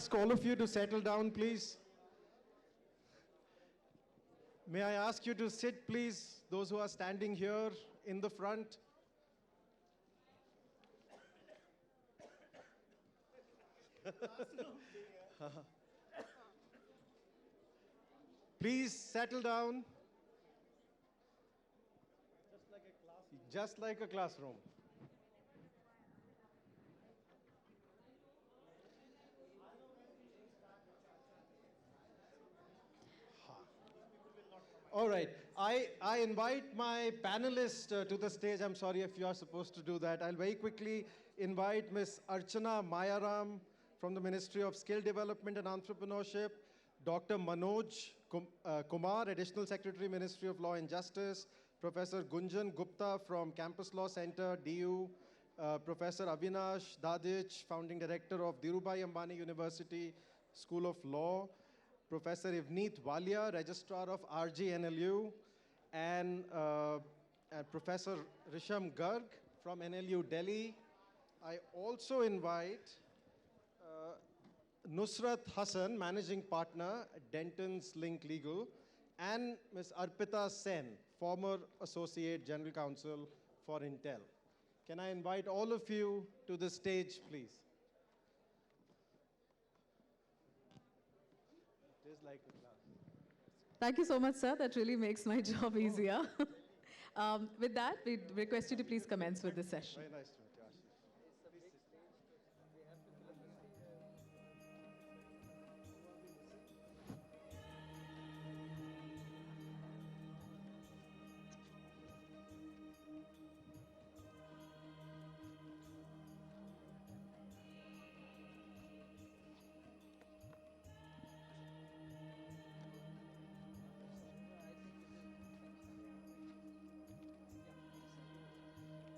ask all of you to settle down, please? May I ask you to sit, please, those who are standing here in the front? Please settle down. Just like a classroom. All right. I invite my panelists to the stage. I'm sorry if you are supposed to do that. I'll very quickly invite Ms. Archana Mayaram from the Ministry of Skill Development and Entrepreneurship, Dr. Manoj Kumar, Additional Secretary, Ministry of Law and Justice, Professor Gunjan Gupta from Campus Law Center, DU, Professor Avinash Dadhich, Founding Director of Dhirubhai Ambani University School of Law, Professor Ivneet Walia, Registrar of RGNLU, and Professor Risham Garg from NLU Delhi. I also invite Nusrat Hassan, Managing Partner at Dentons Link Legal, and Ms. Arpita Sen, former Associate General Counsel for Intel. Can I invite all of you to the stage, please? It is like a class. Thank you so much, sir. That really makes my job easier. With that, we request you to please commence with the session. Very nice to meet you, Ashish.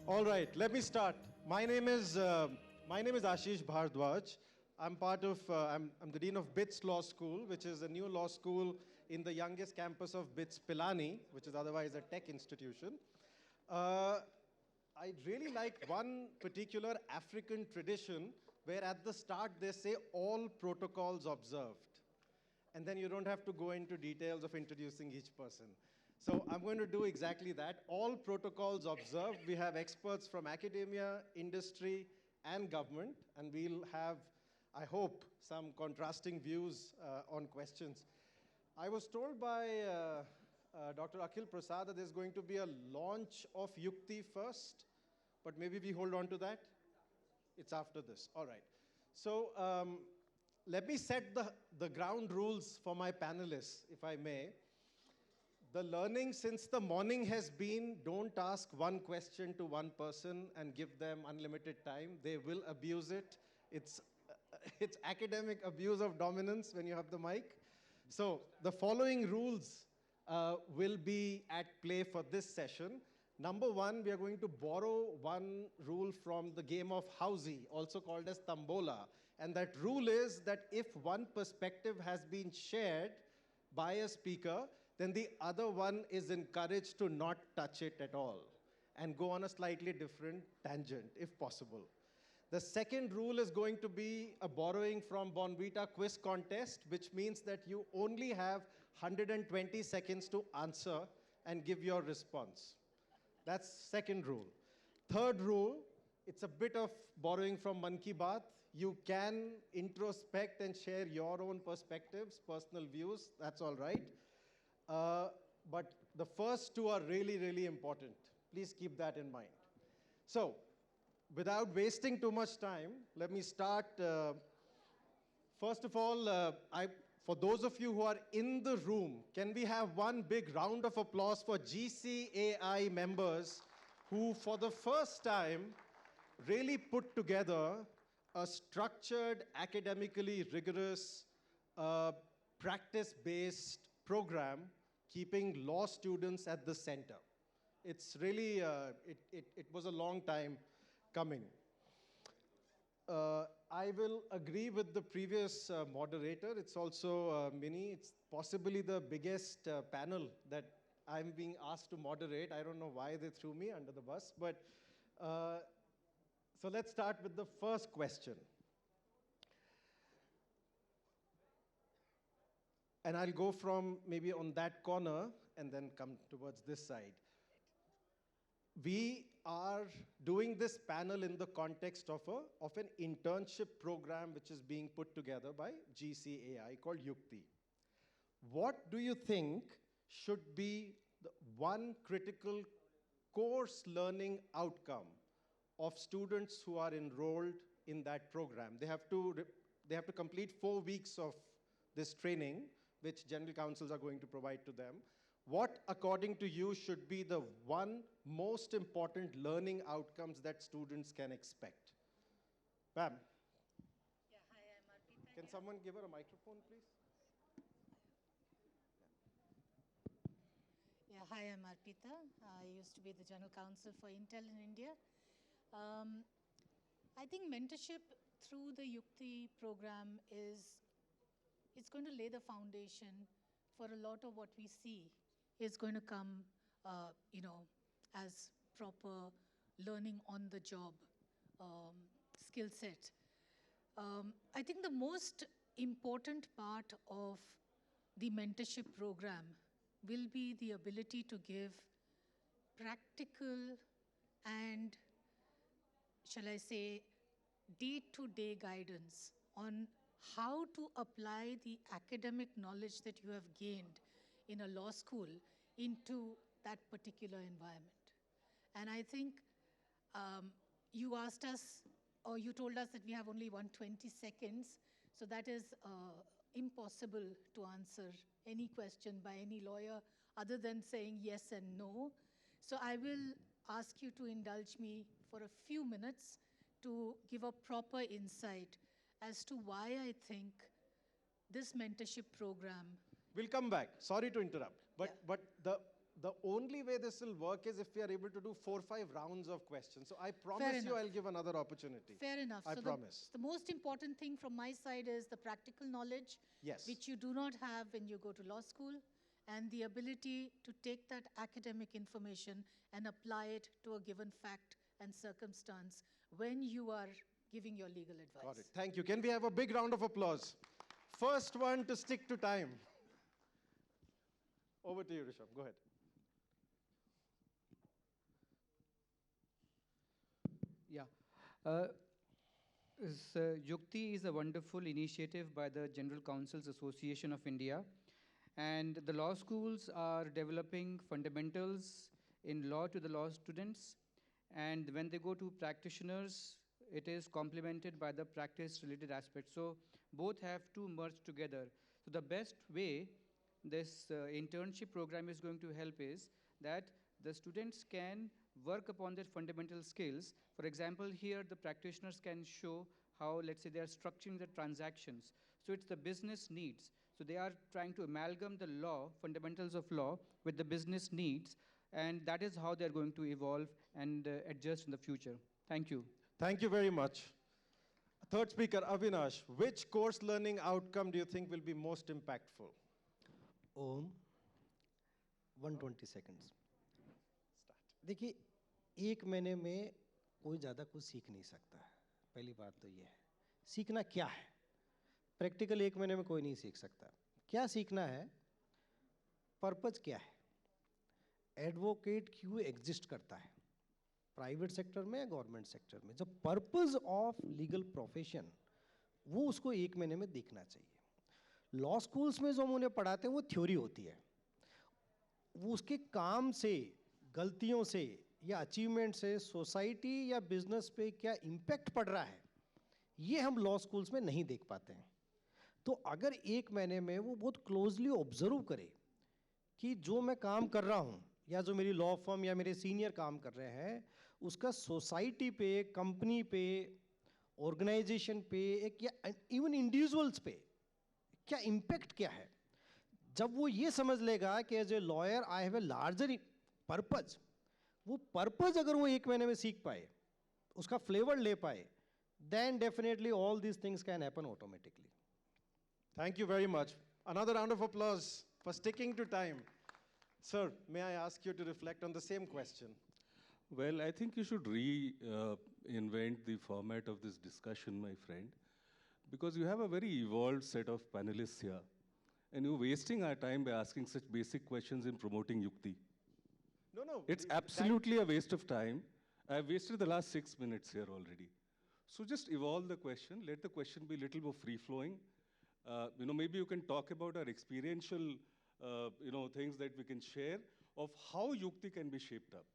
All right, let me start. My name is Ashish Bhardwaj. I'm I'm the Dean of BITS Law School, which is a new law school in the youngest campus of BITS Pilani, which is otherwise a tech institution. I really like one particular African tradition where at the start they say all protocols observed. And then you don't have to go into details of introducing each person. So I'm going to do exactly that. All protocols observed. We have experts from academia, industry, and government. And we'll have, I hope, some contrasting views on questions. I was told by Dr. Akhil Prasad that there's going to be a launch of YUKTI first. But maybe we hold on to that. It's after this. All right. So let me set the ground rules for my panelists, if I may. The learning since the morning has been, don't ask one question to one person and give them unlimited time. They will abuse it. It's academic abuse of dominance when you have the mic. So the following rules will be at play for this session. Number one, we are going to borrow one rule from the game of Housey, also called as Tambola. And that rule is that if one perspective has been shared by a speaker, then the other one is encouraged to not touch it at all and go on a slightly different tangent, if possible. The second rule is going to be a borrowing from Bonvita quiz contest, which means that you only have 120 seconds to answer and give your response. That's second rule. Third rule, it's a bit of borrowing from Man Ki Baat. You can introspect and share your own perspectives, personal views, that's all right. But the first two are really, really important. Please keep that in mind. So, without wasting too much time, let me start. First of all, for those of you who are in the room, can we have one big round of applause for GCAI members who, for the first time, really put together a structured, academically rigorous, practice-based program keeping law students at the center. It's really, it was a long time coming. I will agree with the previous moderator. It's also mini. It's possibly the biggest panel that I'm being asked to moderate. I don't know why they threw me under the bus, but so let's start with the first question. And I'll go from maybe on that corner and then come towards this side. We are doing this panel in the context of an internship program which is being put together by GCAI called YUKTI. What do you think should be the one critical course learning outcome of students who are enrolled in that program? They have to complete 4 weeks of this training, which general counsels are going to provide to them. What, according to you, should be the one most important learning outcomes that students can expect? Ma'am. Yeah, hi, I'm Arpita. Can someone give her a microphone, please? Yeah, hi, I'm Arpita. I used to be the General Counsel for Intel in India. I think mentorship through the YUKTI program it's going to lay the foundation for a lot of what we see is going to come, as proper learning on the job skill set. I think the most important part of the mentorship program will be the ability to give practical and, shall I say, day-to-day guidance on how to apply the academic knowledge that you have gained in a law school into that particular environment. And I think you asked us, or you told us that we have only 120 seconds, so that is impossible to answer any question by any lawyer other than saying yes and no. So I will ask you to indulge me for a few minutes to give a proper insight as to why I think this mentorship program. We'll come back. Sorry to interrupt. But, Yeah. but the only way this will work is if we are able to do 4 or 5 rounds of questions. So I promise you enough. I'll give another opportunity. Fair enough. I So promise. the most important thing from my side is the practical knowledge, Yes. which you do not have when you go to law school, and the ability to take that academic information and apply it to a given fact and circumstance when you are giving your legal advice. Got it. Thank you. Can we have a big round of applause? First one to stick to time. Over to you, Rishabh. Go ahead. Yeah. YUKTI is a wonderful initiative by the General Counsels Association of India. And the law schools are developing fundamentals in law to the law students. And when they go to practitioners, it is complemented by the practice-related aspects. So both have to merge together. So the best way this internship program is going to help is that the students can work upon their fundamental skills. For example, here the practitioners can show how, let's say, they are structuring the transactions. So it's the business needs. So they are trying to amalgam the law, fundamentals of law, with the business needs, and that is how they're going to evolve and adjust in the future. Thank you. Thank you very much. Third speaker, Avinash. Which course learning outcome do you think will be most impactful? ओम 120 seconds देखिए 1 महीने में कोई ज़्यादा कुछ सीख नहीं सकता है पहली बात तो ये है सीखना क्या है प्रैक्टिकल 1 महीने में कोई नहीं सीख सकता क्या सीखना है पर्पस क्या है एडवोकेट क्यों एग्जिस्ट करता है प्राइवेट सेक्टर में या गवर्नमेंट सेक्टर में जब पर्पस ऑफ लीगल प्रोफेशन वो उसको 1 महीने में देखना चाहिए लॉ स्कूल्स में जो हम उन्हें पढ़ाते हैं वो थ्योरी होती है वो उसके काम से गलतियों से या अचीवमेंट से सोसाइटी या बिजनेस पे क्या इम्पैक्ट पड़ रहा है ये हम लॉ स्कूल्स में नहीं देख पाते हैं तो अगर 1 महीने में वो बहुत क्लोजली ऑब्जर्व करे कि जो मैं काम कर रहा हूँ या जो मेरी लॉ फर्म या मेरे सीनियर काम कर रहे हैं उसका सोसाइटी पे कंपनी पे ऑर्गेनाइजेशन पे एक या इवन इंडिविजुअल्स पे क्या इम्पैक्ट क्या है जब वो ये समझ लेगा कि as a lawyer I have a larger purpose वो पर्पज अगर वो 1 महीने में सीख पाए उसका फ्लेवर ले पाए then definitely all these things can happen automatically. Thank you very much. Another round of applause for sticking to time. Sir, may I ask you to reflect on the same question? Well, I think you should reinvent the format of this discussion, my friend, because you have a very evolved set of panelists here. And you're wasting our time by asking such basic questions in promoting Yukti. No, no. It's absolutely a waste of time. I've wasted the last 6 minutes here already. So just evolve the question. Let the question be a little more free-flowing. Maybe you can talk about our experiential, things that we can share of how Yukti can be shaped up.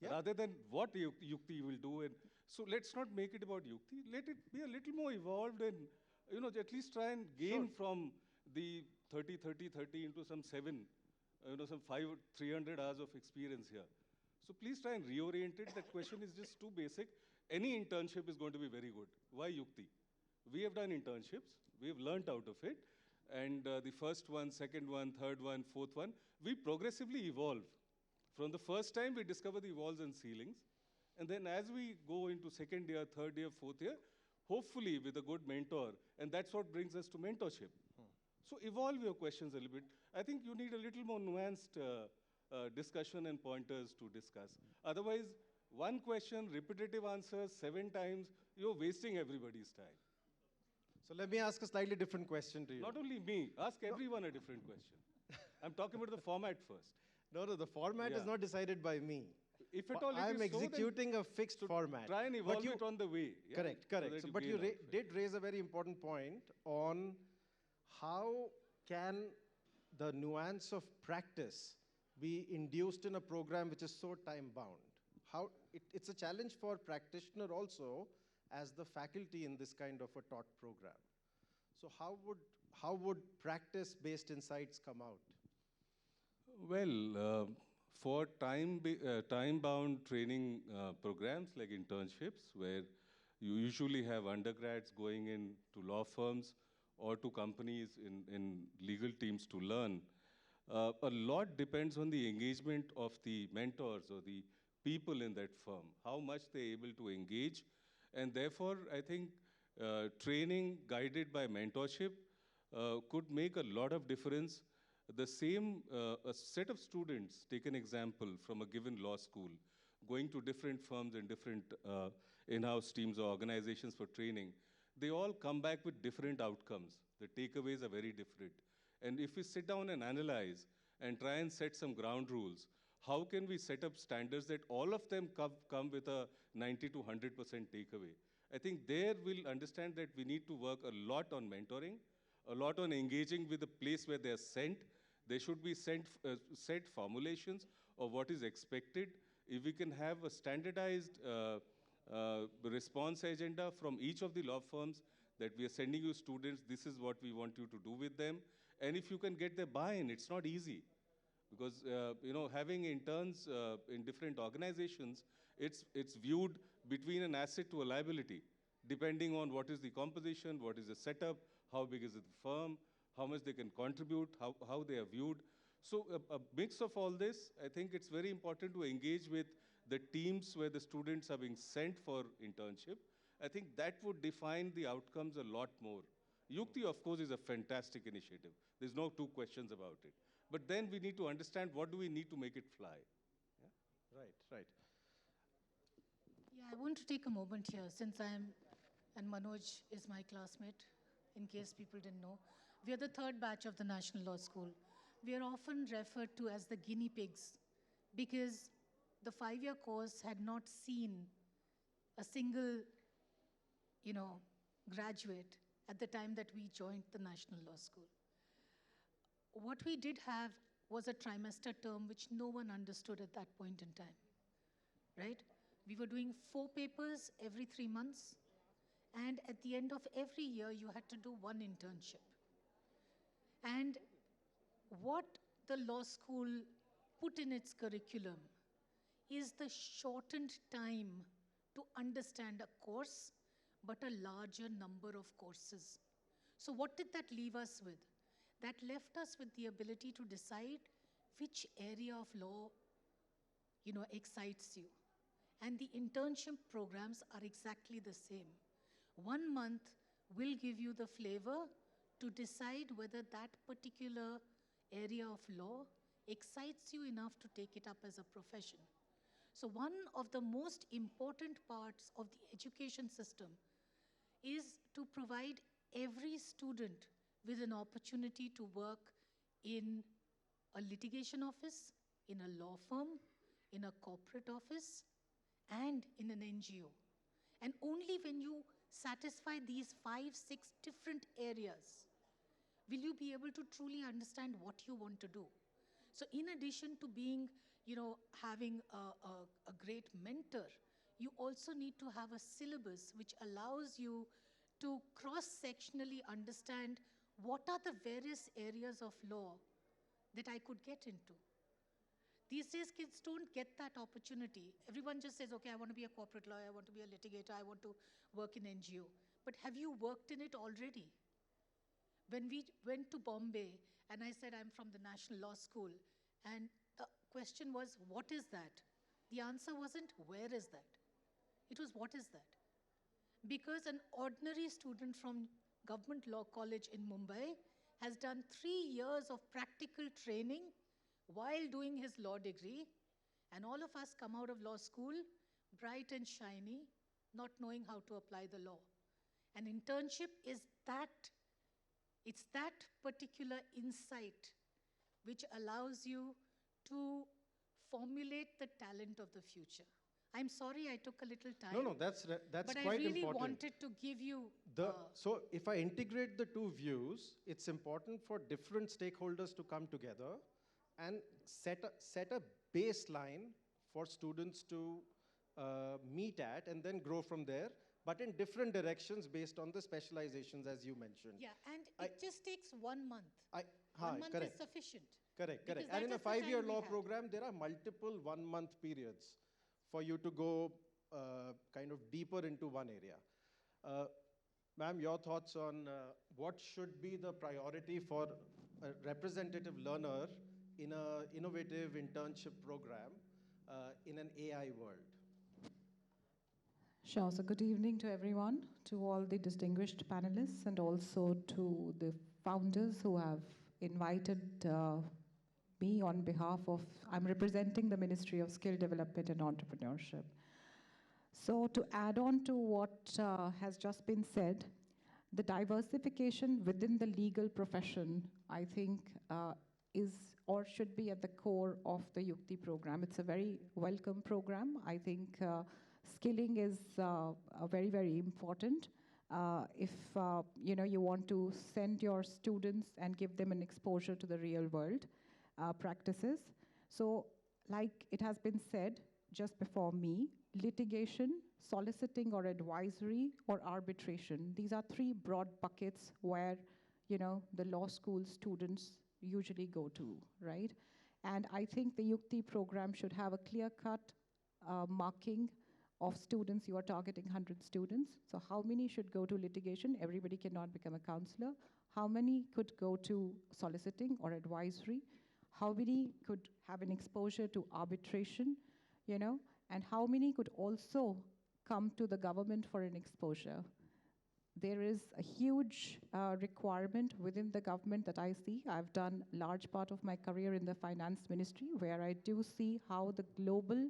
Yeah. Rather than what Yukti will do. And so let's not make it about Yukti. Let it be a little more evolved and, at least try and gain from the 30, 30, 30 into some 7, some 300 hours of experience here. So please try and reorient it. That question is just too basic. Any internship is going to be very good. Why Yukti? We have done internships. We have learnt out of it. And the first one, second one, third one, fourth one, we progressively evolve. From the first time, we discover the walls and ceilings. And then as we go into second year, third year, fourth year, hopefully with a good mentor, and that's what brings us to mentorship. So evolve your questions a little bit. I think you need a little more nuanced discussion and pointers to discuss. Otherwise, one question, repetitive answers 7 times, you're wasting everybody's time. So let me ask a slightly different question to you. Not only me, ask everyone a different question. I'm talking about the format first. No, the format is not decided by me. If at all it I'm is so, executing a fixed format. try and evolve it on the way. Yeah? Correct. So But you did raise a very important point on how can the nuance of practice be induced in a program which is so time-bound. How it's a challenge for practitioner also as the faculty in this kind of a taught program. So how would practice-based insights come out? Well, for time-bound training programs like internships, where you usually have undergrads going into law firms or to companies in legal teams to learn, a lot depends on the engagement of the mentors or the people in that firm, how much they're able to engage. And therefore, I think training guided by mentorship could make a lot of difference. The same, a set of students, take an example from a given law school, going to different firms and different in-house teams or organizations for training, they all come back with different outcomes. The takeaways are very different. And if we sit down and analyze and try and set some ground rules, how can we set up standards that all of them come with a 90 to 100% takeaway? I think there we'll understand that we need to work a lot on mentoring, a lot on engaging with the place where they're sent. There should be set formulations of what is expected. If we can have a standardized response agenda from each of the law firms that we are sending you students, this is what we want you to do with them. And if you can get their buy-in, it's not easy. Because having interns in different organizations, it's viewed between an asset to a liability, depending on what is the composition, what is the setup, how big is the firm, how much they can contribute, how they are viewed. So a mix of all this, I think it's very important to engage with the teams where the students are being sent for internship. I think that would define the outcomes a lot more. YUKTI, of course, is a fantastic initiative. There's no two questions about it. But then we need to understand what do we need to make it fly. Yeah? Right. Yeah, I want to take a moment here since and Manoj is my classmate, in case people didn't know. We are the 3rd batch of the National Law School. We are often referred to as the guinea pigs because the 5-year course had not seen a single, graduate at the time that we joined the National Law School. What we did have was a trimester term which no one understood at that point in time, right? We were doing 4 papers every 3 months, and at the end of every year, you had to do 1 internship. And what the law school put in its curriculum is the shortened time to understand a course, but a larger number of courses. So what did that leave us with? That left us with the ability to decide which area of law, excites you. And the internship programs are exactly the same. 1 month will give you the flavor to decide whether that particular area of law excites you enough to take it up as a profession. So one of the most important parts of the education system is to provide every student with an opportunity to work in a litigation office, in a law firm, in a corporate office, and in an NGO. And only when you satisfy these 5, 6 different areas will you be able to truly understand what you want to do. So in addition to being, having a great mentor, you also need to have a syllabus which allows you to cross-sectionally understand what are the various areas of law that I could get into. These days, kids don't get that opportunity. Everyone just says, okay, I want to be a corporate lawyer, I want to be a litigator, I want to work in NGO. But have you worked in it already? When we went to Bombay, and I said, I'm from the National Law School, and the question was, what is that? The answer wasn't, where is that? It was, what is that? Because an ordinary student from Government Law College in Mumbai has done 3 years of practical training while doing his law degree, and all of us come out of law school bright and shiny, not knowing how to apply the law. An internship is that, it's that particular insight which allows you to formulate the talent of the future. I'm sorry I took a little time. No, that's but quite I really important. wanted to give you... So if I integrate the two views, it's important for different stakeholders to come together and set a baseline for students to meet at and then grow from there, but in different directions based on the specializations as you mentioned. Yeah, and it just takes 1 month. 1 month correct. is sufficient. Correct. Because And in that a is the time 5-year we law had. program, there are multiple 1-month periods for you to go kind of deeper into one area. Ma'am, your thoughts on what should be the priority for a representative learner in an innovative internship program in an AI world? Sure. So good evening to everyone, to all the distinguished panelists, and also to the founders who have invited me on behalf of, I'm representing the Ministry of Skill Development and Entrepreneurship. So to add on to what has just been said, the diversification within the legal profession, I think, is or should be at the core of the YUKTI program. It's a very welcome program. I think skilling is very, very important. If you want to send your students and give them an exposure to the real world practices. So like it has been said just before me, litigation, soliciting or advisory, or arbitration. These are 3 broad buckets where the law school students usually go to, right? And I think the YUKTI program should have a clear-cut marking of students. You are targeting 100 students. So how many should go to litigation? Everybody cannot become a counselor. How many could go to soliciting or advisory? How many could have an exposure to arbitration, and how many could also come to the government for an exposure? There is a huge requirement within the government that I see. I've done large part of my career in the finance ministry, where I do see how the global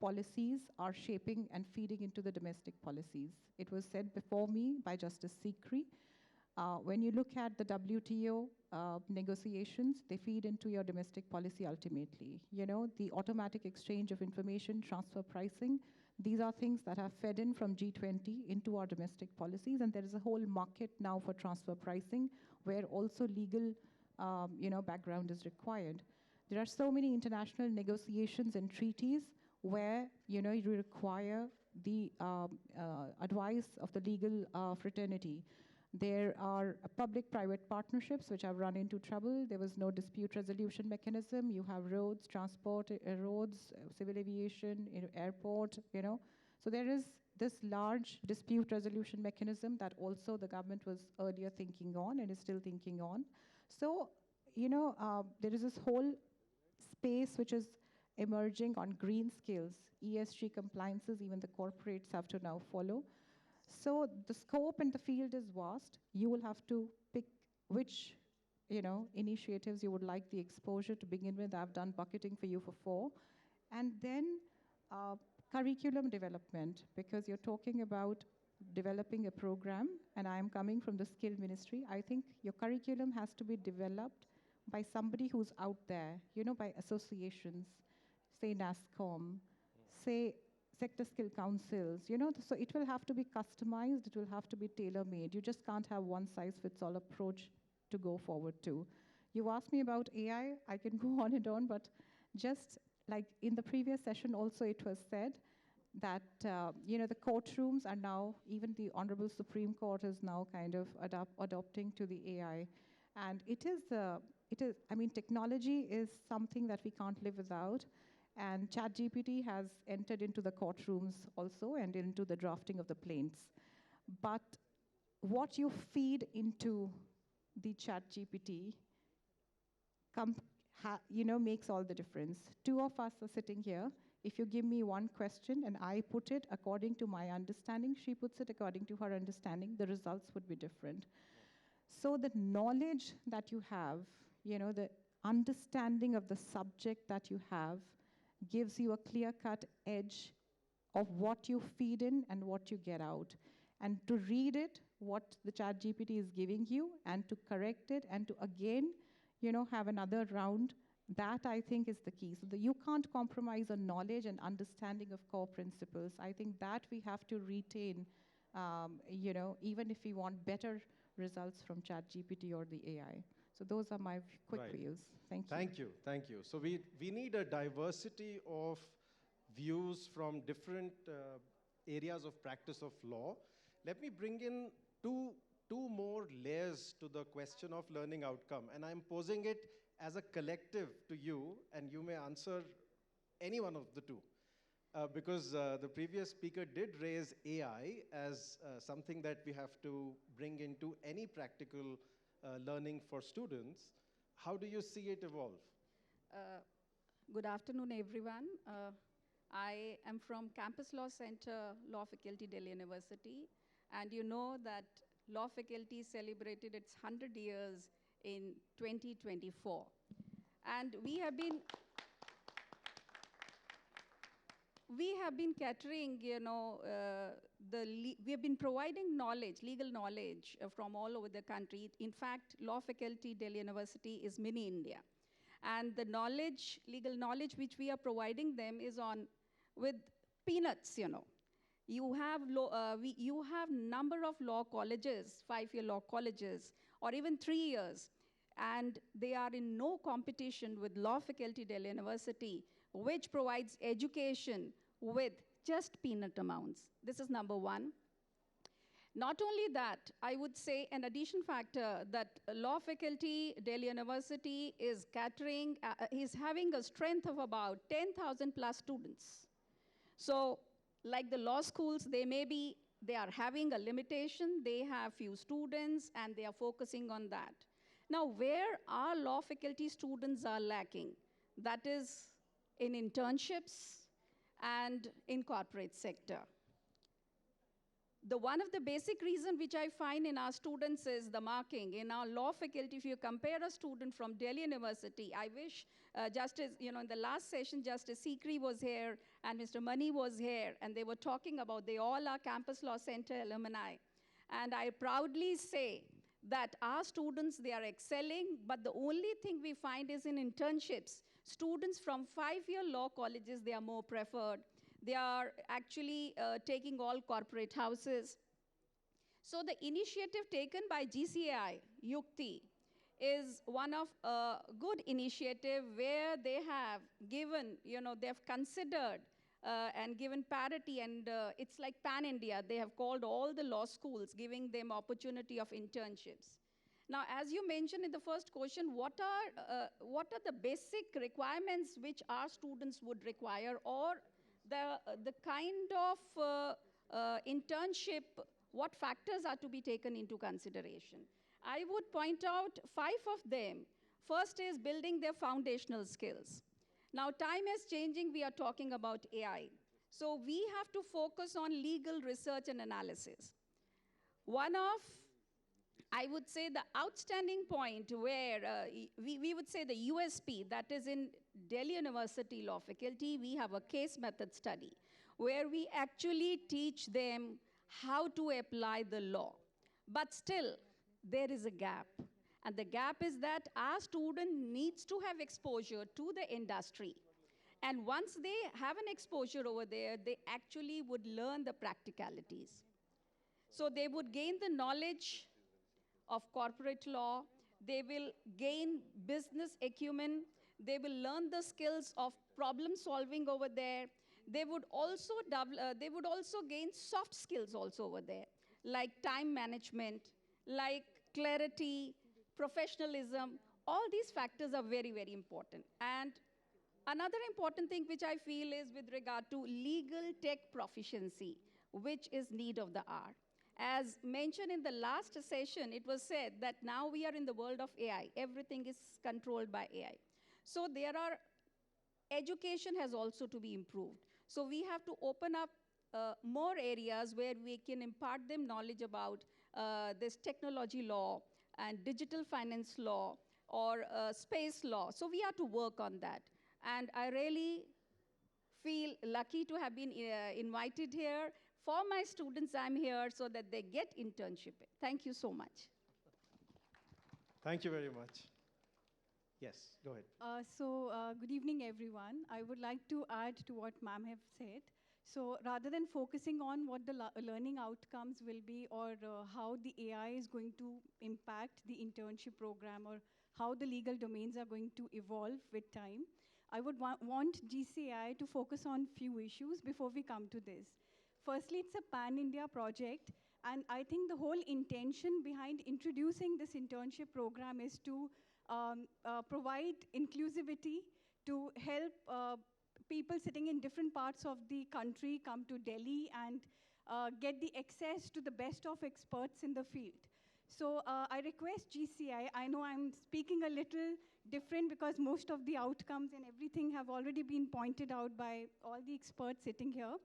policies are shaping and feeding into the domestic policies. It was said before me by Justice Sikri. When you look at the WTO negotiations, they feed into your domestic policy ultimately. The automatic exchange of information, transfer pricing, these are things that have fed in from G20 into our domestic policies, and there is a whole market now for transfer pricing where also legal background is required. There are so many international negotiations and treaties where you require the advice of the legal fraternity. There are public-private partnerships which have run into trouble. There was no dispute resolution mechanism. You have roads, transport, civil aviation, airport, So there is this large dispute resolution mechanism that also the government was earlier thinking on and is still thinking on. So, there is this whole space which is emerging on green skills, ESG compliances, even the corporates have to now follow. So the scope and the field is vast. You will have to pick which, initiatives you would like the exposure to begin with. I've done bucketing for you for 4. And then curriculum development, because you're talking about developing a program, and I am coming from the skill ministry, I think your curriculum has to be developed by somebody who's out there, by associations, say NASCOM, say sector skill councils, so it will have to be customized, it will have to be tailor-made. You just can't have one-size-fits-all approach to go forward to. You asked me about AI, I can go on and on, but just like in the previous session also it was said that, the courtrooms are now, even the Honorable Supreme Court is now kind of adopting to the AI. And technology is something that we can't live without. And ChatGPT has entered into the courtrooms also and into the drafting of the plaints. But what you feed into the ChatGPT makes all the difference. Two of us are sitting here. If you give me one question and I put it according to my understanding, she puts it according to her understanding, the results would be different. So the knowledge that you have, the understanding of the subject that you have gives you a clear-cut edge of what you feed in and what you get out. And to read it, what the ChatGPT is giving you, and to correct it, and to again, have another round, that I think is the key. So you can't compromise on knowledge and understanding of core principles. I think that we have to retain, even if we want better results from ChatGPT or the AI. So those are my quick views. Thank you. Thank you. So we need a diversity of views from different areas of practice of law. Let me bring in two more layers to the question of learning outcome. And I'm posing it as a collective to you, and you may answer any one of the two. Because the previous speaker did raise AI as something that we have to bring into any practical learning for students. How do you see it evolve? Good afternoon, everyone. I am from Campus Law Center, Law Faculty, Delhi University. And you know that Law Faculty celebrated its 100 years in 2024. And we have been catering, we have been providing knowledge, legal knowledge from all over the country. In fact, Law Faculty, Delhi University is mini India. And the knowledge, legal knowledge which we are providing them is with peanuts, You have number of law colleges, 5-year law colleges, or even 3 years, and they are in no competition with Law Faculty, Delhi University, which provides education with just peanut amounts. This is number one. Not only that, I would say an addition factor that Law Faculty, Delhi University is catering, is having a strength of about 10,000 plus students. So, like the law schools, they are having a limitation, they have few students, and they are focusing on that. Now, where our law faculty students are lacking, that is in internships and in corporate sector. One of the basic reasons which I find in our students is the marking. In our law faculty, if you compare a student from Delhi University, I wish Justice, in the last session, Justice Sikri was here and Mr. Mani was here, and they were talking about they all are Campus Law Center alumni. And I proudly say that our students, they are excelling, but the only thing we find is in internships. Students from 5-year law colleges, they are more preferred. They are actually taking all corporate houses. So the initiative taken by GCAI, YUKTI, is one of a good initiative where they have given, they have considered and given parity, and it's like pan-India. They have called all the law schools, giving them opportunity of internships. Now, as you mentioned in the first question, what are the basic requirements which our students would require, or the kind of internship, what factors are to be taken into consideration? I would point out 5 of them. First is building their foundational skills. Now, time is changing, we are talking about AI. So we have to focus on legal research and analysis. One of, I would say, the outstanding point where we would say the USP, that is in Delhi University Law Faculty, we have a case method study where we actually teach them how to apply the law. But still, there is a gap. And the gap is that our student needs to have exposure to the industry. And once they have an exposure over there, they actually would learn the practicalities. So they would gain the knowledge of corporate law, they will gain business acumen, they will learn the skills of problem solving over there. They would also gain soft skills also over there, like time management, like clarity, professionalism. All these factors are very, very important. And another important thing which I feel is with regard to legal tech proficiency, which is need of the hour. As mentioned in the last session, it was said that now we are in the world of AI. Everything is controlled by AI. So education has also to be improved. So we have to open up more areas where we can impart them knowledge about this technology law and digital finance law or space law. So we have to work on that. And I really feel lucky to have been invited here. For my students, I'm here so that they get internship. Thank you so much. Thank you very much. Yes, go ahead. Good evening, everyone. I would like to add to what ma'am have said. So rather than focusing on what the learning outcomes will be or how the AI is going to impact the internship program or how the legal domains are going to evolve with time, I would want GCI to focus on few issues before we come to this. Firstly, it's a pan-India project, and I think the whole intention behind introducing this internship program is to provide inclusivity, to help people sitting in different parts of the country come to Delhi and get the access to the best of experts in the field. So I request GCI, I know I'm speaking a little different because most of the outcomes and everything have already been pointed out by all the experts sitting here.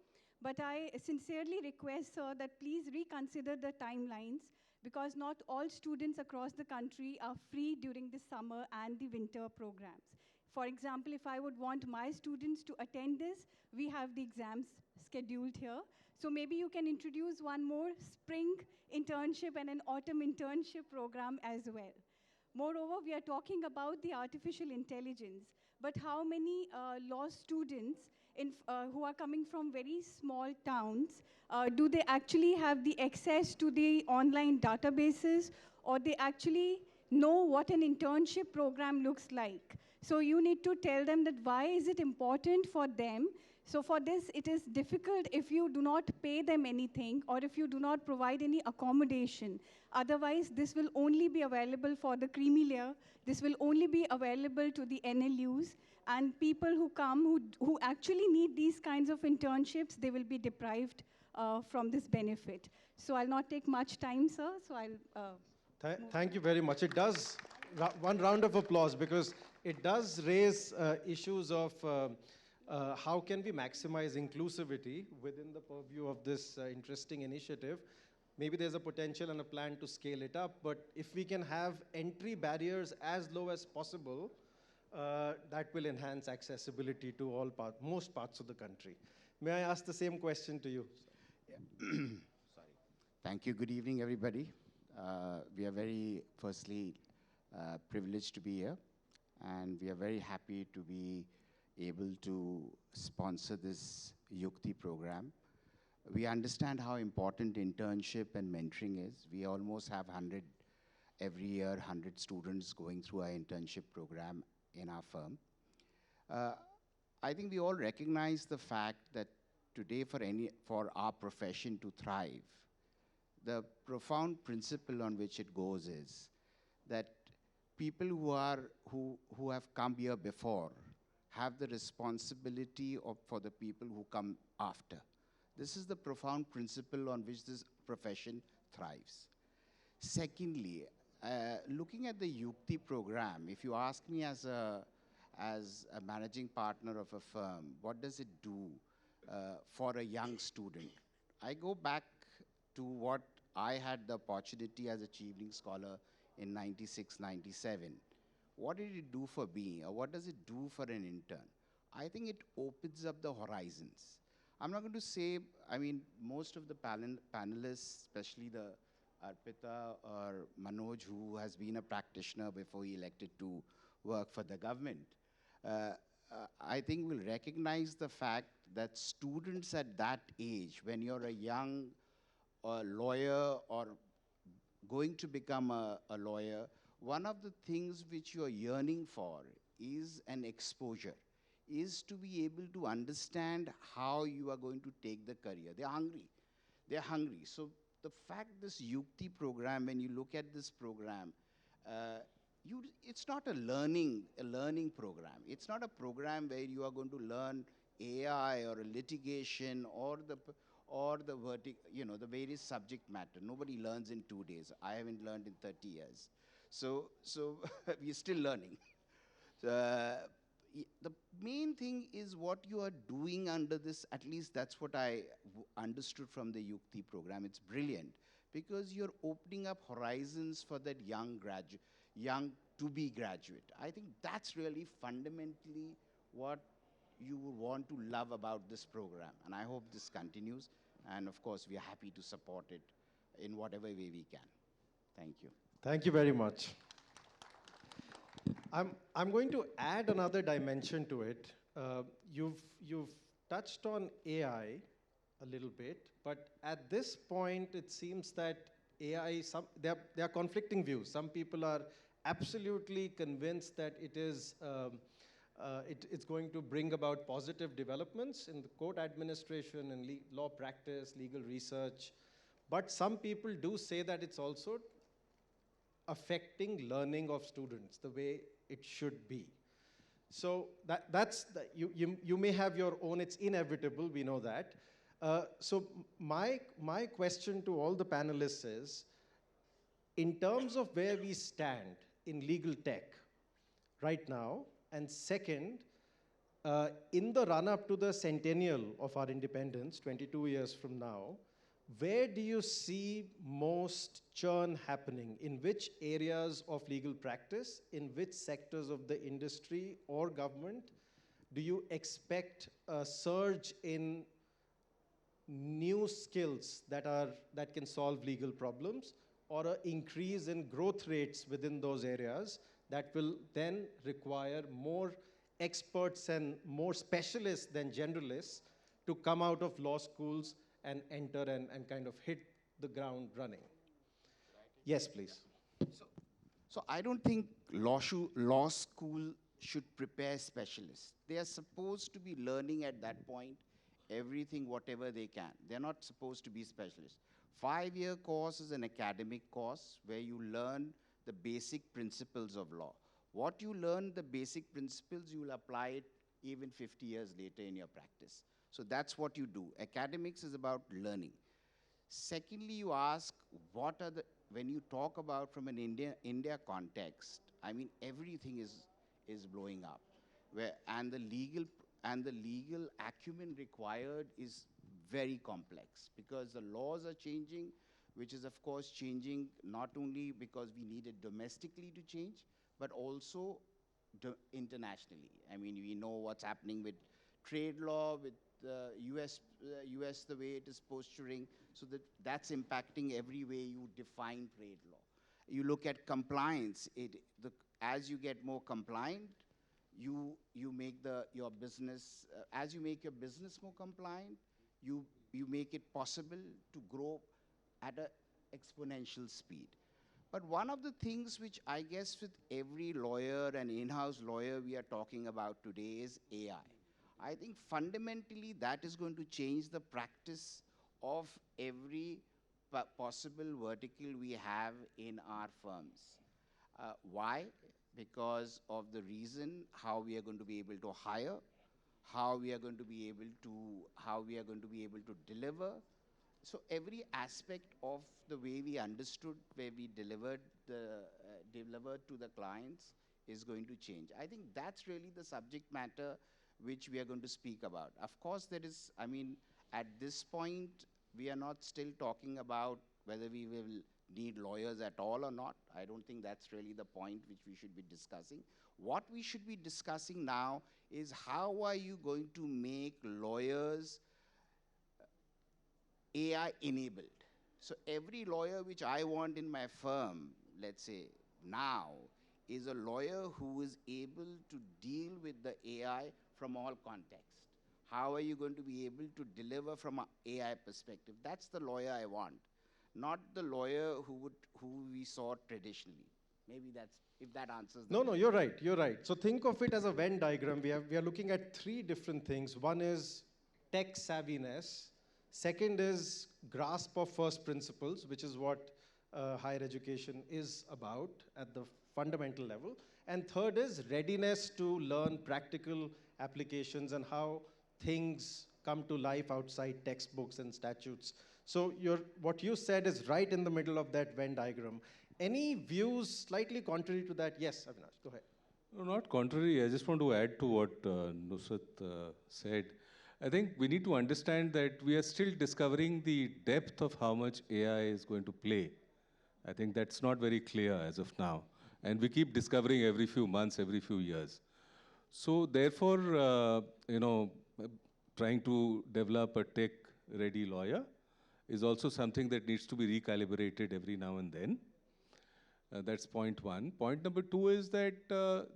But I sincerely request, sir, that please reconsider the timelines because not all students across the country are free during the summer and the winter programs. For example, if I would want my students to attend this, we have the exams scheduled here. So maybe you can introduce one more spring internship and an autumn internship program as well. Moreover, we are talking about the artificial intelligence, but how many law students who are coming from very small towns, do they actually have the access to the online databases, or they actually know what an internship program looks like? So you need to tell them that why is it important for them. So for this, it is difficult if you do not pay them anything or if you do not provide any accommodation. Otherwise, this will only be available for the creamy layer. This will only be available to the NLUs. And people who come, who actually need these kinds of internships, they will be deprived from this benefit. So I'll not take much time, sir. So I'll... Thank you very much. It does, one round of applause, because it does raise issues of how can we maximize inclusivity within the purview of this interesting initiative. Maybe there's a potential and a plan to scale it up, but if we can have entry barriers as low as possible, that will enhance accessibility to most parts of the country. May I ask the same question to you? Yeah. Sorry. Thank you. Good evening, everybody. We are very, firstly, privileged to be here, and we are very happy to be able to sponsor this YUKTI program. We understand how important internship and mentoring is. We almost have 100, every year, 100 students going through our internship program in our firm. I think we all recognize the fact that today for our profession to thrive, the profound principle on which it goes is that people who have come here before have the responsibility for the people who come after. This is the profound principle on which this profession thrives. Secondly, looking at the YUKTI program, if you ask me as a managing partner of a firm, what does it do for a young student? I go back to what I had the opportunity as a Chevening Scholar in 96, 97. What did it do for me, or what does it do for an intern? I think it opens up the horizons. I'm not going to say, I mean, most of the panelists, especially the Arpita or Manoj, who has been a practitioner before he elected to work for the government, I think will recognize the fact that students at that age, when you're a young lawyer or going to become a lawyer, one of the things which you're yearning for is an exposure, is to be able to understand how you are going to take the career. They're hungry. They're hungry. So the fact this YUKTI program, when you look at this program, it's not a learning program. It's not a program where you are going to learn AI or a litigation or the the various subject matter. Nobody learns in 2 days. I haven't learned in 30 years. So we're still learning. The main thing is what you are doing under this, at least that's what I understood from the YUKTI program. It's brilliant because you're opening up horizons for that young to-be graduate. I think that's really fundamentally what you would want to love about this program. And I hope this continues. And of course, we are happy to support it in whatever way we can. Thank you. Thank you very much. I'm going to add another dimension to it. You've touched on AI a little bit, but at this point, it seems that AI, there are conflicting views. Some people are absolutely convinced that it's going to bring about positive developments in the court administration and law practice, legal research. But some people do say that it's also affecting learning of students the way it should be. So you may have your own, it's inevitable, we know that. So my question to all the panelists is, in terms of where we stand in legal tech right now, and second, in the run-up to the centennial of our independence, 22 years from now, where do you see most churn happening? In which areas of legal practice? In which sectors of the industry or government? Do you expect a surge in new skills that can solve legal problems, or an increase in growth rates within those areas that will then require more experts and more specialists than generalists to come out of law schools and enter and kind of hit the ground running? Yes, please. So I don't think law school should prepare specialists. They are supposed to be learning at that point everything, whatever they can. They're not supposed to be specialists. 5-year course is an academic course where you learn the basic principles of law. What you learn, the basic principles, you will apply it even 50 years later in your practice. So that's what you do. Academics is about learning. Secondly, you ask, when you talk about from an India context, I mean, everything is blowing up. And the legal acumen required is very complex because the laws are changing, which is of course changing not only because we need it domestically to change, but also internationally. I mean, we know what's happening with trade law, with the US, the way it is posturing, so that's impacting every way you define trade law. You look at compliance. As you get more compliant, you make your business, as you make your business more compliant, you make it possible to grow at an exponential speed. But one of the things which I guess with every lawyer and in-house lawyer we are talking about today is AI. I think fundamentally that is going to change the practice of every possible vertical we have in our firms. Why? Because of the reason how we are going to be able to hire, how we are going to be able to deliver. So every aspect of the way we understood, where we delivered to the clients is going to change. I think that's really the subject matter which we are going to speak about. Of course, there is, I mean, at this point, we are not still talking about whether we will need lawyers at all or not. I don't think that's really the point which we should be discussing. What we should be discussing now is how are you going to make lawyers AI enabled. So every lawyer which I want in my firm, let's say now, is a lawyer who is able to deal with the AI from all contexts. How are you going to be able to deliver from an AI perspective? That's the lawyer I want, not the lawyer who we saw traditionally. Maybe that's, if that answers the No, question. you're right, you're right. So think of it as a Venn diagram. We are looking at three different things. One is tech savviness. Second is grasp of first principles, which is what higher education is about at the fundamental level. And third is readiness to learn practical applications and how things come to life outside textbooks and statutes. So what you said is right in the middle of that Venn diagram. Any views slightly contrary to that? Yes, Avinash, go ahead. No, not contrary. I just want to add to what Nusrat said. I think we need to understand that we are still discovering the depth of how much AI is going to play. I think that's not very clear as of now. And we keep discovering every few months, every few years. So therefore, trying to develop a tech-ready lawyer is also something that needs to be recalibrated every now and then. That's point one. Point number two is that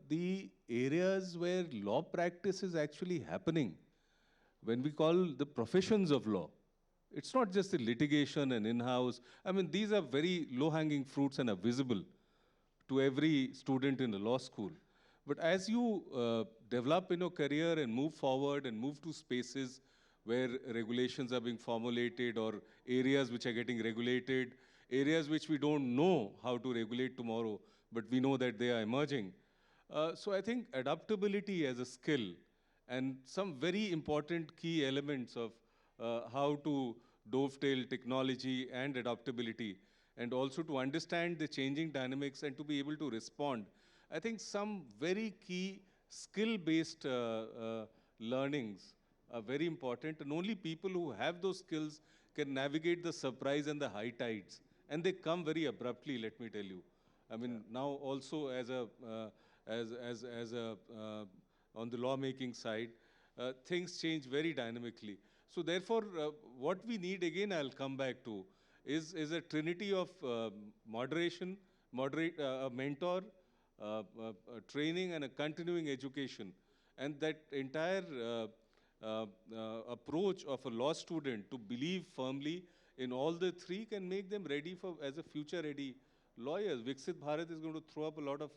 the areas where law practice is actually happening, when we call the professions of law, it's not just the litigation and in-house. I mean, these are very low-hanging fruits and are visible to every student in a law school. But as you develop in your career and move forward and move to spaces where regulations are being formulated or areas which are getting regulated, areas which we don't know how to regulate tomorrow, but we know that they are emerging. So I think adaptability as a skill and some very important key elements of how to dovetail technology and adaptability, and also to understand the changing dynamics and to be able to respond. I think some very key skill-based learnings are very important, and only people who have those skills can navigate the surprise and the high tides. And they come very abruptly, let me tell you. I mean, now also as on the lawmaking side, things change very dynamically. So therefore, what we need, again, I'll come back to, is a trinity of moderation, a mentor, training, and a continuing education. And that entire approach of a law student to believe firmly in all the three can make them ready as a future-ready lawyers. Viksit Bharat is going to throw up a lot of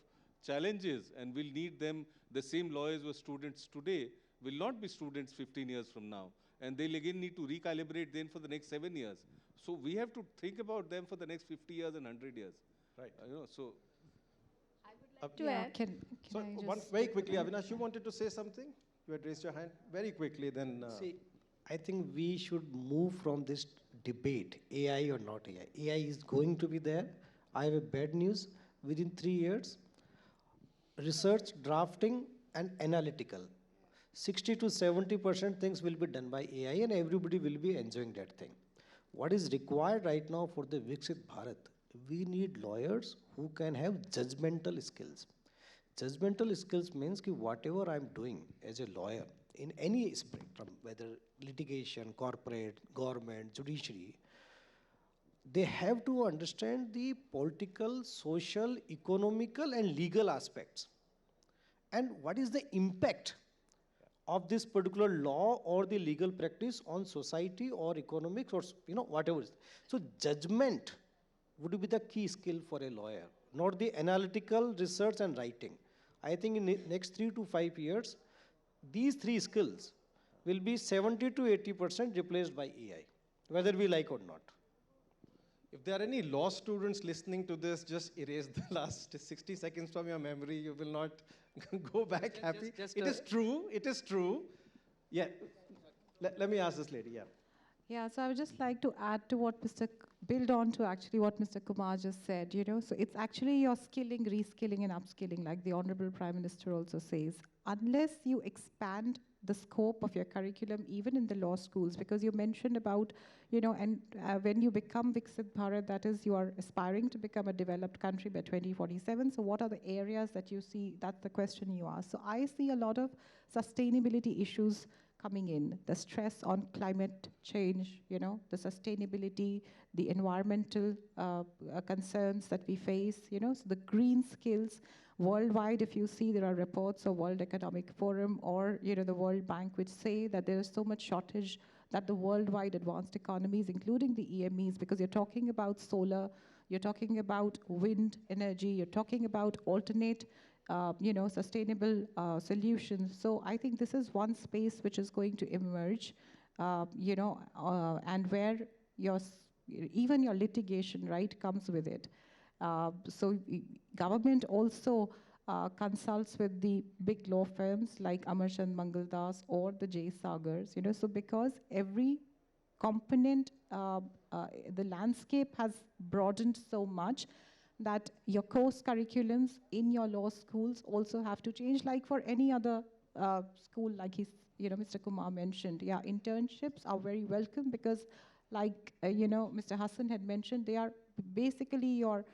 challenges, and we'll need them. The same lawyers who are students today will not be students 15 years from now. And they'll again need to recalibrate then for the next 7 years. So we have to think about them for the next 50 years and 100 years. Right. So I would like to add. Can So I one, just very take quickly, the mic? Avinash, you wanted to say something? You had raised your hand. Very quickly, then. See, I think we should move from this debate, AI or not AI. AI is going to be there. I have a bad news. Within 3 years, research, drafting, and analytical, 60 to 70% things will be done by AI, and everybody will be enjoying that thing. What is required right now for the Viksit Bharat? We need lawyers who can have judgmental skills. Judgmental skills means that whatever I'm doing as a lawyer in any spectrum, whether litigation, corporate, government, judiciary, they have to understand the political, social, economical, and legal aspects. And what is the impact of this particular law or the legal practice on society or economics or whatever. So judgment would be the key skill for a lawyer, not the analytical research and writing. I think in the next 3 to 5 years, these three skills will be 70 to 80% replaced by AI, whether we like or not. If there are any law students listening to this, just erase the last 60 seconds from your memory. You will not go back happy. It is true. It is true. Yeah. Let me ask this lady. Yeah. Yeah, so I would just like to add to what Mr. build on to actually what Mr. Kumar just said, so it's actually your skilling, reskilling, and upskilling, like the Honorable Prime Minister also says. Unless you expand the scope of your curriculum, even in the law schools, because you mentioned about, when you become Viksit Bharat, that is, you are aspiring to become a developed country by 2047. So what are the areas that you see? That's the question you asked. So I see a lot of sustainability issues coming in, the stress on climate change, the sustainability, the environmental concerns that we face, so the green skills. Worldwide, if you see, there are reports of World Economic Forum or the World Bank which say that there is so much shortage that the worldwide advanced economies, including the EMEs, because you're talking about solar, you're talking about wind energy, you're talking about alternate sustainable solutions. So I think this is one space which is going to emerge, and where even your litigation, right, comes with it. So government also consults with the big law firms like Amarchand Mangaldas or the J. Sagars, so because every component, the landscape has broadened so much that your course curriculums in your law schools also have to change, like for any other school, like Mr. Kumar mentioned. Yeah, internships are very welcome because, like Mr. Hassan had mentioned, they are basically your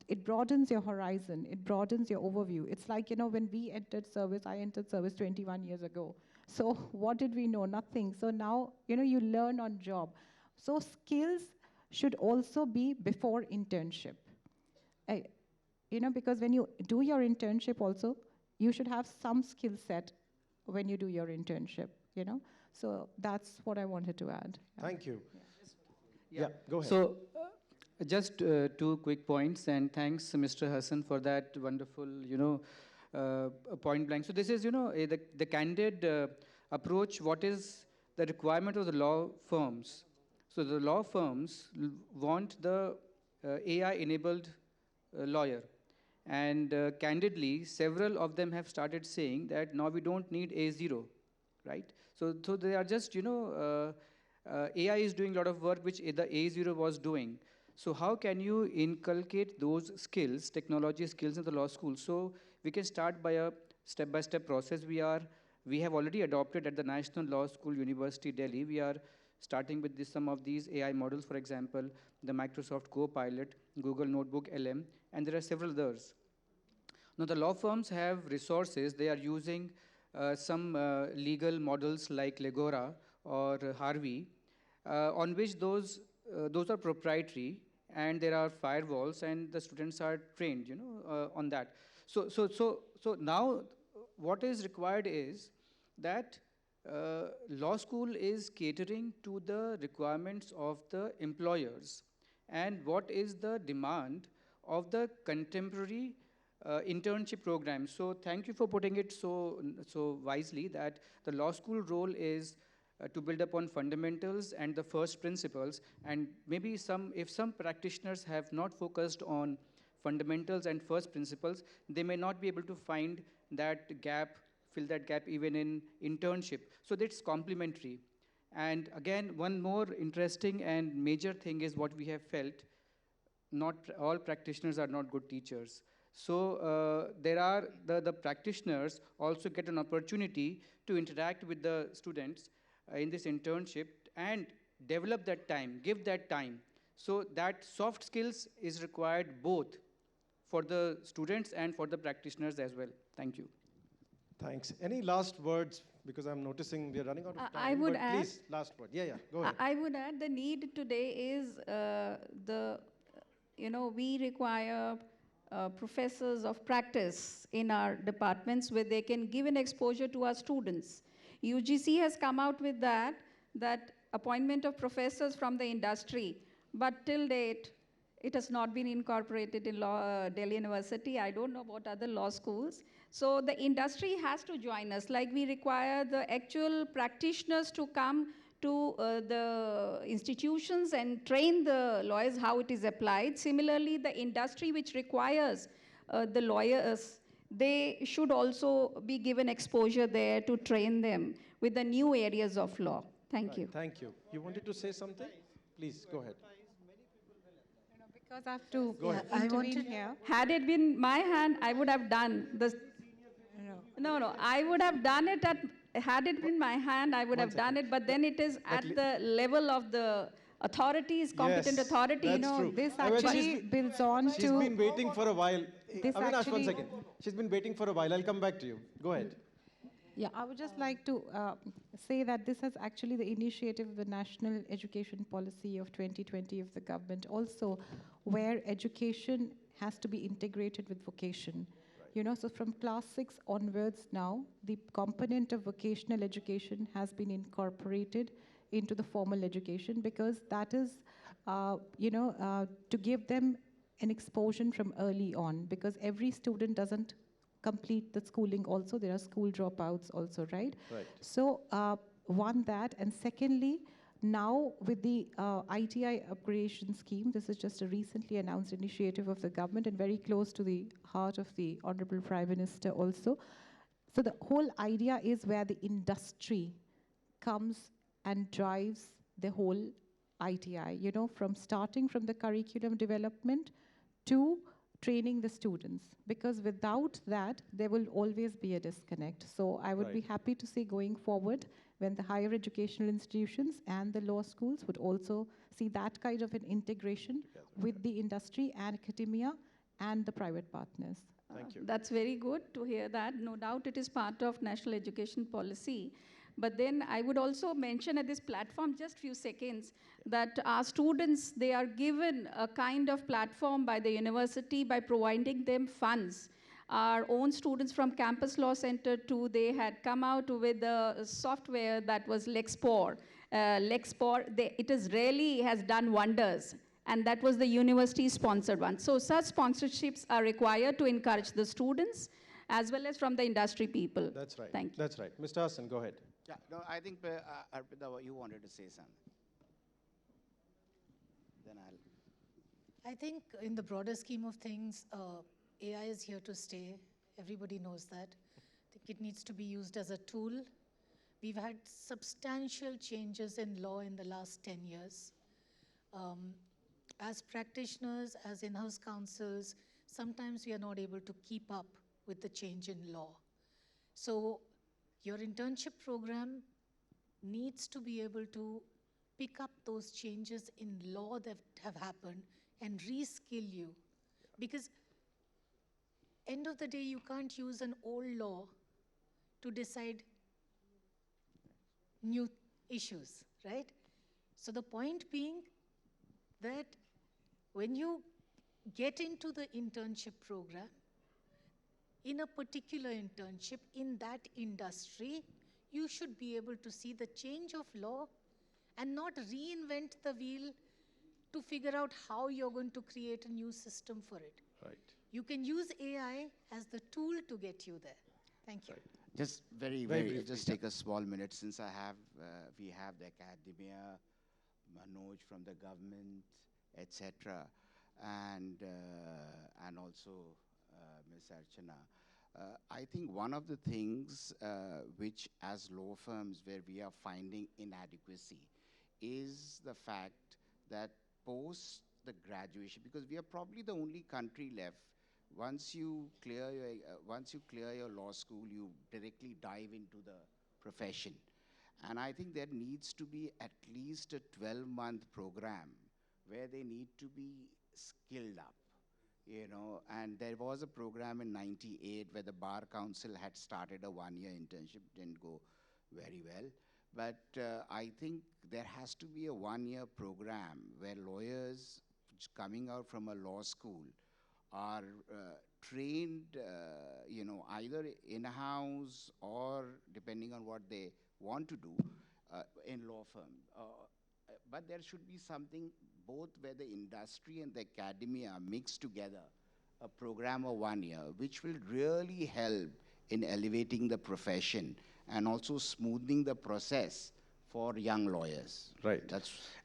it broadens your horizon, it broadens your overview. It's like, when we entered service, I entered service 21 years ago. So what did we know? Nothing. So now, you learn on job. So skills should also be before internship. Because when you do your internship also, you should have some skill set when you do your internship, So that's what I wanted to add. Thank you. Yeah, go ahead. So, just two quick points, and thanks, Mr. Hassan, for that wonderful, point blank. So this is, the candid approach. What is the requirement of the law firms? So the law firms want the AI-enabled lawyer, and candidly, several of them have started saying that now we don't need A0, right? So they are just, AI is doing a lot of work which the A0 was doing. So how can you inculcate those skills, technology skills in the law school? So we can start by a step-by-step process. We have already adopted at the National Law School, University, Delhi. We are starting with some of these AI models, for example, the Microsoft Copilot, Google Notebook LM, and there are several others. Now the law firms have resources. They are using some legal models like Legora or Harvey, on which those are proprietary, and there are firewalls, and the students are trained, on that. So now what is required is that law school is catering to the requirements of the employers and what is the demand of the contemporary internship program. So thank you for putting it so wisely that the law school role is to build upon fundamentals and the first principles, and maybe if some practitioners have not focused on fundamentals and first principles, they may not be able to fill that gap even in internship. So that's complementary. And again, one more interesting and major thing is what we have felt: not all practitioners are not good teachers. So there are the practitioners also get an opportunity to interact with the students in this internship and develop that time, give that time. So that soft skills is required both for the students and for the practitioners as well. Thank you. Thanks. Any last words? Because I'm noticing we're running out of time. I would add, please, last word. Yeah, go ahead. I would add the need today is we require professors of practice in our departments where they can give an exposure to our students. UGC has come out with that appointment of professors from the industry, but till date, it has not been incorporated in Delhi University. I don't know about other law schools. So the industry has to join us. Like we require the actual practitioners to come to the institutions and train the lawyers how it is applied. Similarly, the industry which requires the lawyers, they should also be given exposure there to train them with the new areas of law. Thank you. Thank you. You wanted to say something? Please, go ahead. Because I have to Go ahead. I intervene wanted- here. Had it been my hand, I would have done this. No, I would have done it had it been my hand, I would have done it, but then it is at the level of the authorities, competent Yes, authorities. that's true. This I mean, actually builds on she's to... been waiting for a while. This Avinash, one actually- second. She's been waiting for a while. I'll come back to you. Go ahead. Yeah, I would just like to say that this is actually the initiative of the National Education Policy of 2020 of the government, also where education has to be integrated with vocation. You know, so from class 6 onwards now, the component of vocational education has been incorporated into the formal education because that is, to give them an exposure from early on, because every student doesn't complete the schooling also. There are school dropouts also, right? Right. So one, that, and secondly, now with the ITI upgradation scheme, this is just a recently announced initiative of the government and very close to the heart of the Honorable Prime Minister also. So the whole idea is where the industry comes and drives the whole ITI, you know, from starting from the curriculum development to training the students, because without that, there will always be a disconnect. So I would be happy to see going forward when the higher educational institutions and the law schools would also see that kind of an integration with the industry and academia and the private partners. Thank you. That's very good to hear that. No doubt it is part of national education policy. But then I would also mention at this platform, just few seconds, that our students, they are given a kind of platform by the university by providing them funds. Our own students from Campus Law Center too, they had come out with a software that was Lexpor. It is really has done wonders. And that was the university-sponsored one. So such sponsorships are required to encourage the students as well as from the industry people. That's right. Thank you. That's right. Mr. Hassan, go ahead. Yeah, no, I think Arpita, you wanted to say something. Then I think in the broader scheme of things, AI is here to stay. Everybody knows that. I think it needs to be used as a tool. We've had substantial changes in law in the last 10 years. As practitioners, as in-house counsels, sometimes we are not able to keep up with the change in law. So your internship program needs to be able to pick up those changes in law that have happened and reskill you. Because end of the day, you can't use an old law to decide new issues, right? So the point being that when you get into the internship program, in a particular internship, in that industry, you should be able to see the change of law and not reinvent the wheel to figure out how you're going to create a new system for it. Right. You can use AI as the tool to get you there. Thank you. just very briefly, just take a small minute, since we have the academia, Manoj from the government, etc., and also Ms. Archana. I think one of the things which as law firms where we are finding inadequacy is the fact that post the graduation, because we are probably the only country left, once you clear your law school, you directly dive into the profession. And I think there needs to be at least a 12-month program where they need to be skilled up. You know, and there was a program in '98 where the Bar Council had started a one-year internship, didn't go very well. But I think there has to be a one-year program where lawyers coming out from a law school are trained, you know, either in-house or depending on what they want to do in law firm. But there should be something both where the industry and the academia are mixed together, a program of 1 year, which will really help in elevating the profession and also smoothing the process for young lawyers. Right. I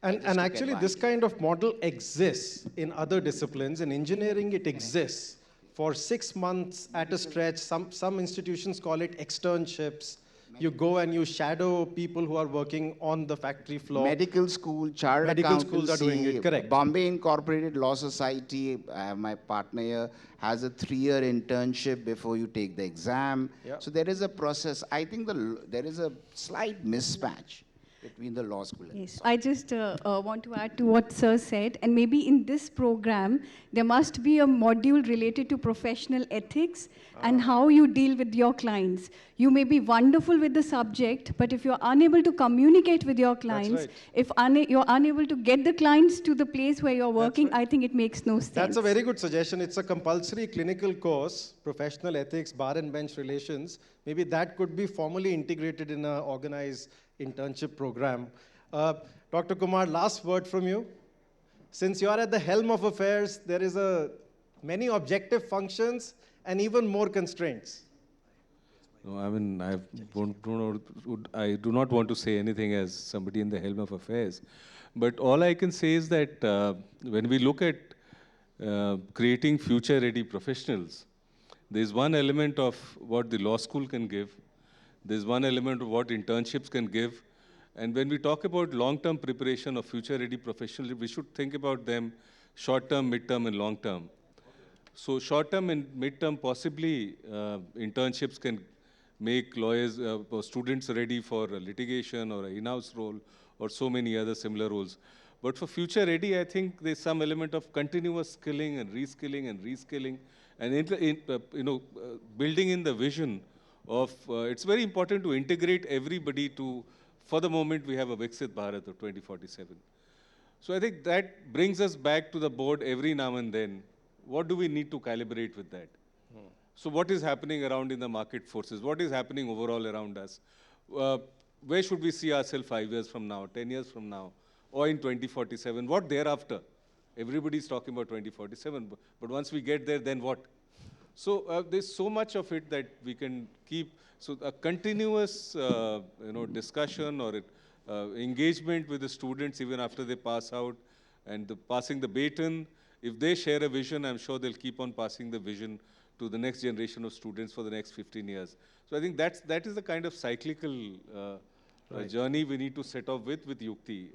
And just took actually, this advantage. kind of model exists in other disciplines. In engineering, it exists for 6 months at a stretch. Some institutions call it externships. You go and you shadow people who are working on the factory floor. Medical school, chartered Medical schools are doing accountancy, it, correct. Bombay Incorporated Law Society, my partner here, has a 3-year internship before you take the exam. Yeah. So there is a process. I think there is a slight mismatch between the law school and Yes, I just want to add to what Sir said, and maybe in this program, there must be a module related to professional ethics and how you deal with your clients. You may be wonderful with the subject, but if you're unable to communicate with your clients, right. if you're unable to get the clients to the place where you're working, right. I think it makes no sense. That's a very good suggestion. It's a compulsory clinical course, professional ethics, bar and bench relations. Maybe that could be formally integrated in an organized internship program. Dr. Kumar, last word from you. Since you are at the helm of affairs, there is many objective functions and even more constraints. No, I mean, I do not want to say anything as somebody in the helm of affairs. But all I can say is that when we look at creating future-ready professionals, there's one element of what the law school can give. There's one element of what internships can give. And when we talk about long-term preparation of future-ready professionals, we should think about them short-term, mid-term, and long-term. So short-term and mid-term, possibly internships can make lawyers or students ready for a litigation or an in-house role or so many other similar roles. But for future-ready, I think there's some element of continuous skilling and reskilling and building in the vision of, it's very important to integrate everybody to, for the moment we have a Viksit Bharat of 2047. So I think that brings us back to the board every now and then. What do we need to calibrate with that? So what is happening around in the market forces? What is happening overall around us? Where should we see ourselves 5 years from now, 10 years from now, or in 2047? What thereafter? Everybody's talking about 2047, but once we get there, then what? So there's so much of it that we can keep. So a continuous discussion or engagement with the students even after they pass out, and passing the baton. If they share a vision, I'm sure they'll keep on passing the vision to the next generation of students for the next 15 years. So I think that is the kind of cyclical journey we need to set off with YUKTI,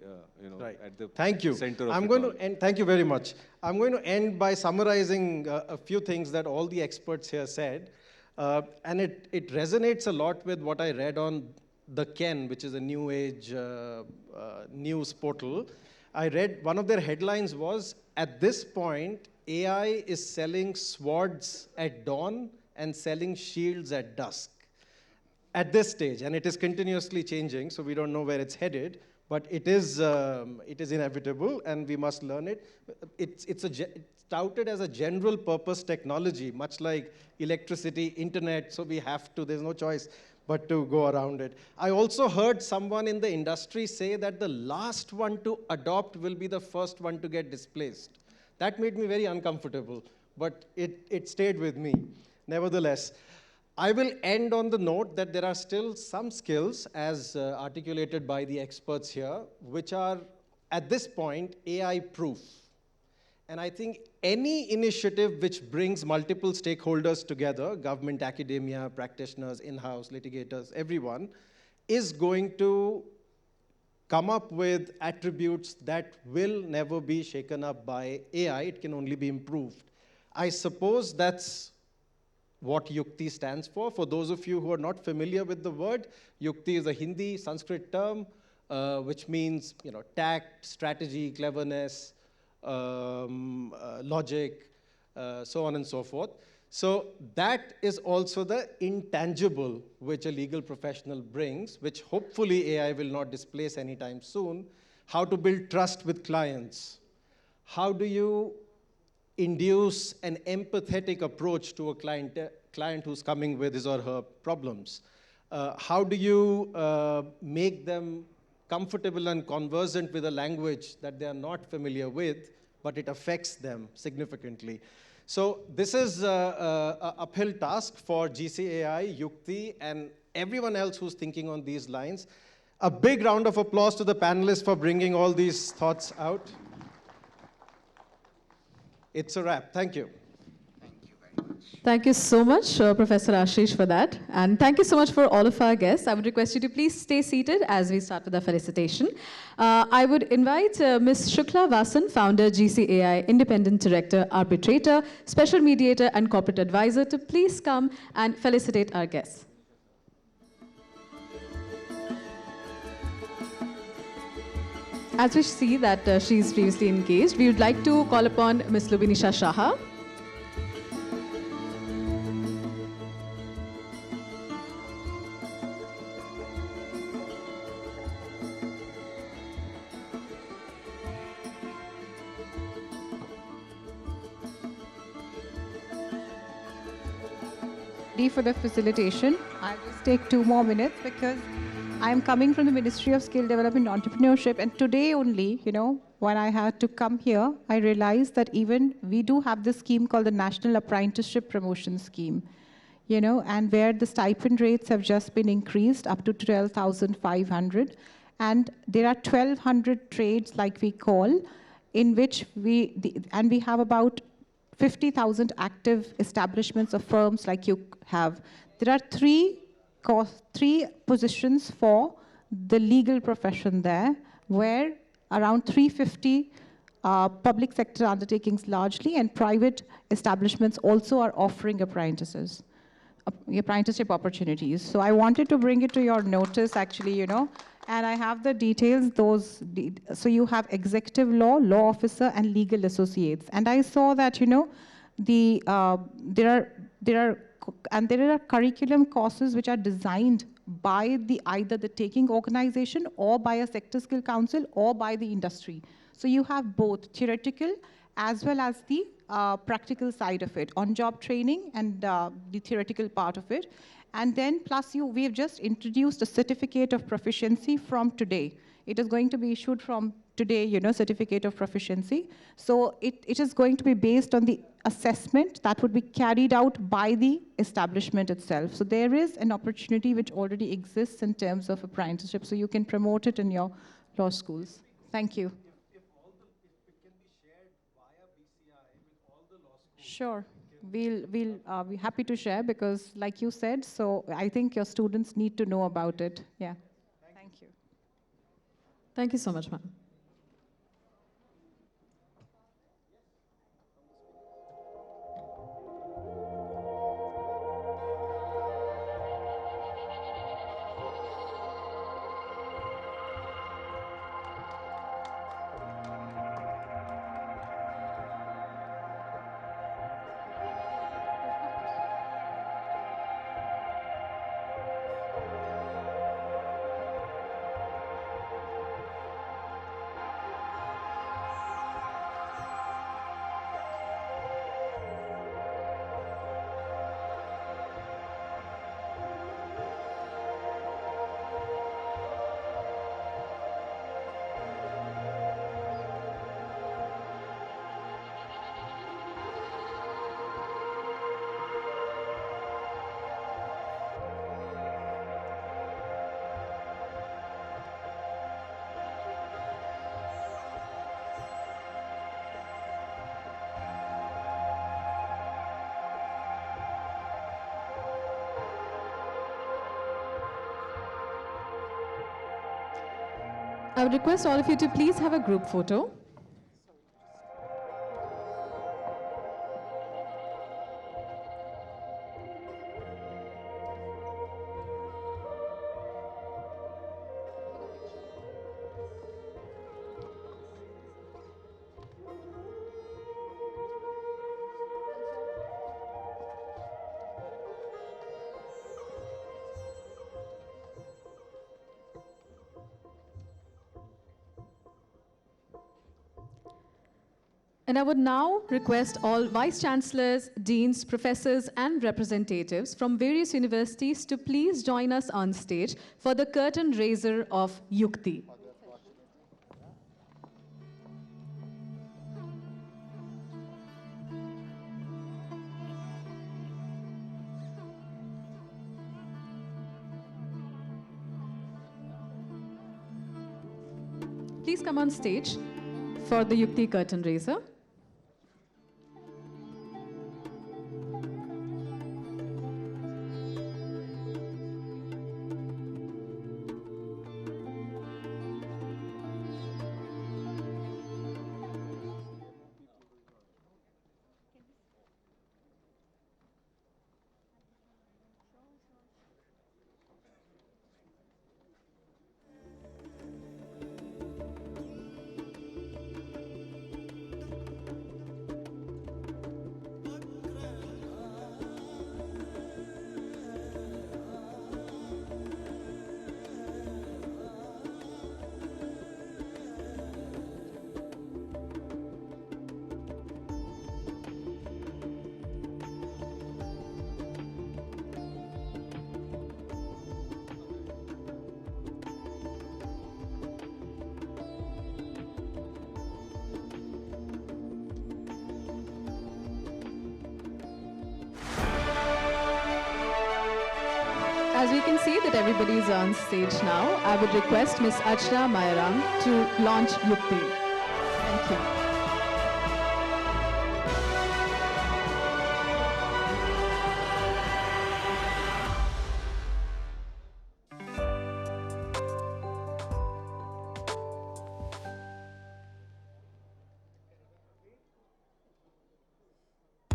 at the center of it. Thank you very much. I'm going to end by summarizing a few things that all the experts here said. And it resonates a lot with what I read on the Ken, which is a new age news portal. I read one of their headlines was, at this point, AI is selling swords at dawn and selling shields at dusk. At this stage, and it is continuously changing, so we don't know where it's headed, but it is inevitable, and we must learn it. It's touted as a general purpose technology, much like electricity, internet, so we have to, there's no choice but to go around it. I also heard someone in the industry say that the last one to adopt will be the first one to get displaced. That made me very uncomfortable, but it stayed with me. Nevertheless, I will end on the note that there are still some skills, as articulated by the experts here, which are, at this point, AI-proof. And I think any initiative which brings multiple stakeholders together, government, academia, practitioners, in-house, litigators, everyone, is going to come up with attributes that will never be shaken up by AI. It can only be improved. I suppose that's what YUKTI stands for. For those of you who are not familiar with the word, YUKTI is a Hindi Sanskrit term, which means tact, strategy, cleverness, logic, so on and so forth. So that is also the intangible which a legal professional brings, which hopefully AI will not displace anytime soon. How to build trust with clients. How do you induce an empathetic approach to a client who's coming with his or her problems? How do you make them comfortable and conversant with a language that they are not familiar with, but it affects them significantly? So this is an uphill task for GCAI, YUKTI, and everyone else who's thinking on these lines. A big round of applause to the panelists for bringing all these thoughts out. It's a wrap. Thank you. Thank you very much. Thank you so much, Professor Ashish, for that. And thank you so much for all of our guests. I would request you to please stay seated as we start with our felicitation. I would invite Ms. Shukla Vasan, founder, GCAI, independent director, arbitrator, special mediator, and corporate advisor, to please come and felicitate our guests. As we see that she is previously engaged, we would like to call upon Ms. Lubinisha Shaha. For the facilitation. I'll just take 2 more minutes because I'm coming from the Ministry of Skill Development and Entrepreneurship, and today only, when I had to come here, I realized that even we do have this scheme called the National Apprenticeship Promotion Scheme, and where the stipend rates have just been increased up to 12,500, and there are 1,200 trades, like we call, in which we have about 50,000 active establishments of firms like you have. There are three positions for the legal profession there, where around 350 public sector undertakings largely and private establishments also are offering apprenticeship opportunities. So I wanted to bring it to your notice, actually, and I have the details. So you have executive law, law officer, and legal associates. And I saw that, there are curriculum courses which are designed by either the taking organization or by a sector skill council or by the industry. So you have both theoretical as well as the practical side of it, on-job training and the theoretical part of it. And then plus we have just introduced a certificate of proficiency from today. It is going to be issued from today, certificate of proficiency. So it is going to be based on the assessment that would be carried out by the establishment itself. So there is an opportunity which already exists in terms of apprenticeship. So you can promote it in your law schools. Thank you. If it can be shared via BCI with all the law schools. Sure. We'll be happy to share because, like you said, so I think your students need to know about it. Yeah. Thank you. Thank you so much, ma'am. I would request all of you to please have a group photo. And I would now request all vice chancellors, deans, professors, and representatives from various universities to please join us on stage for the curtain raiser of YUKTI. Please come on stage for the YUKTI curtain raiser. as we can see that everybody is on stage now, I would request Ms. Achra Mayarang to launch YUKTI. Thank you.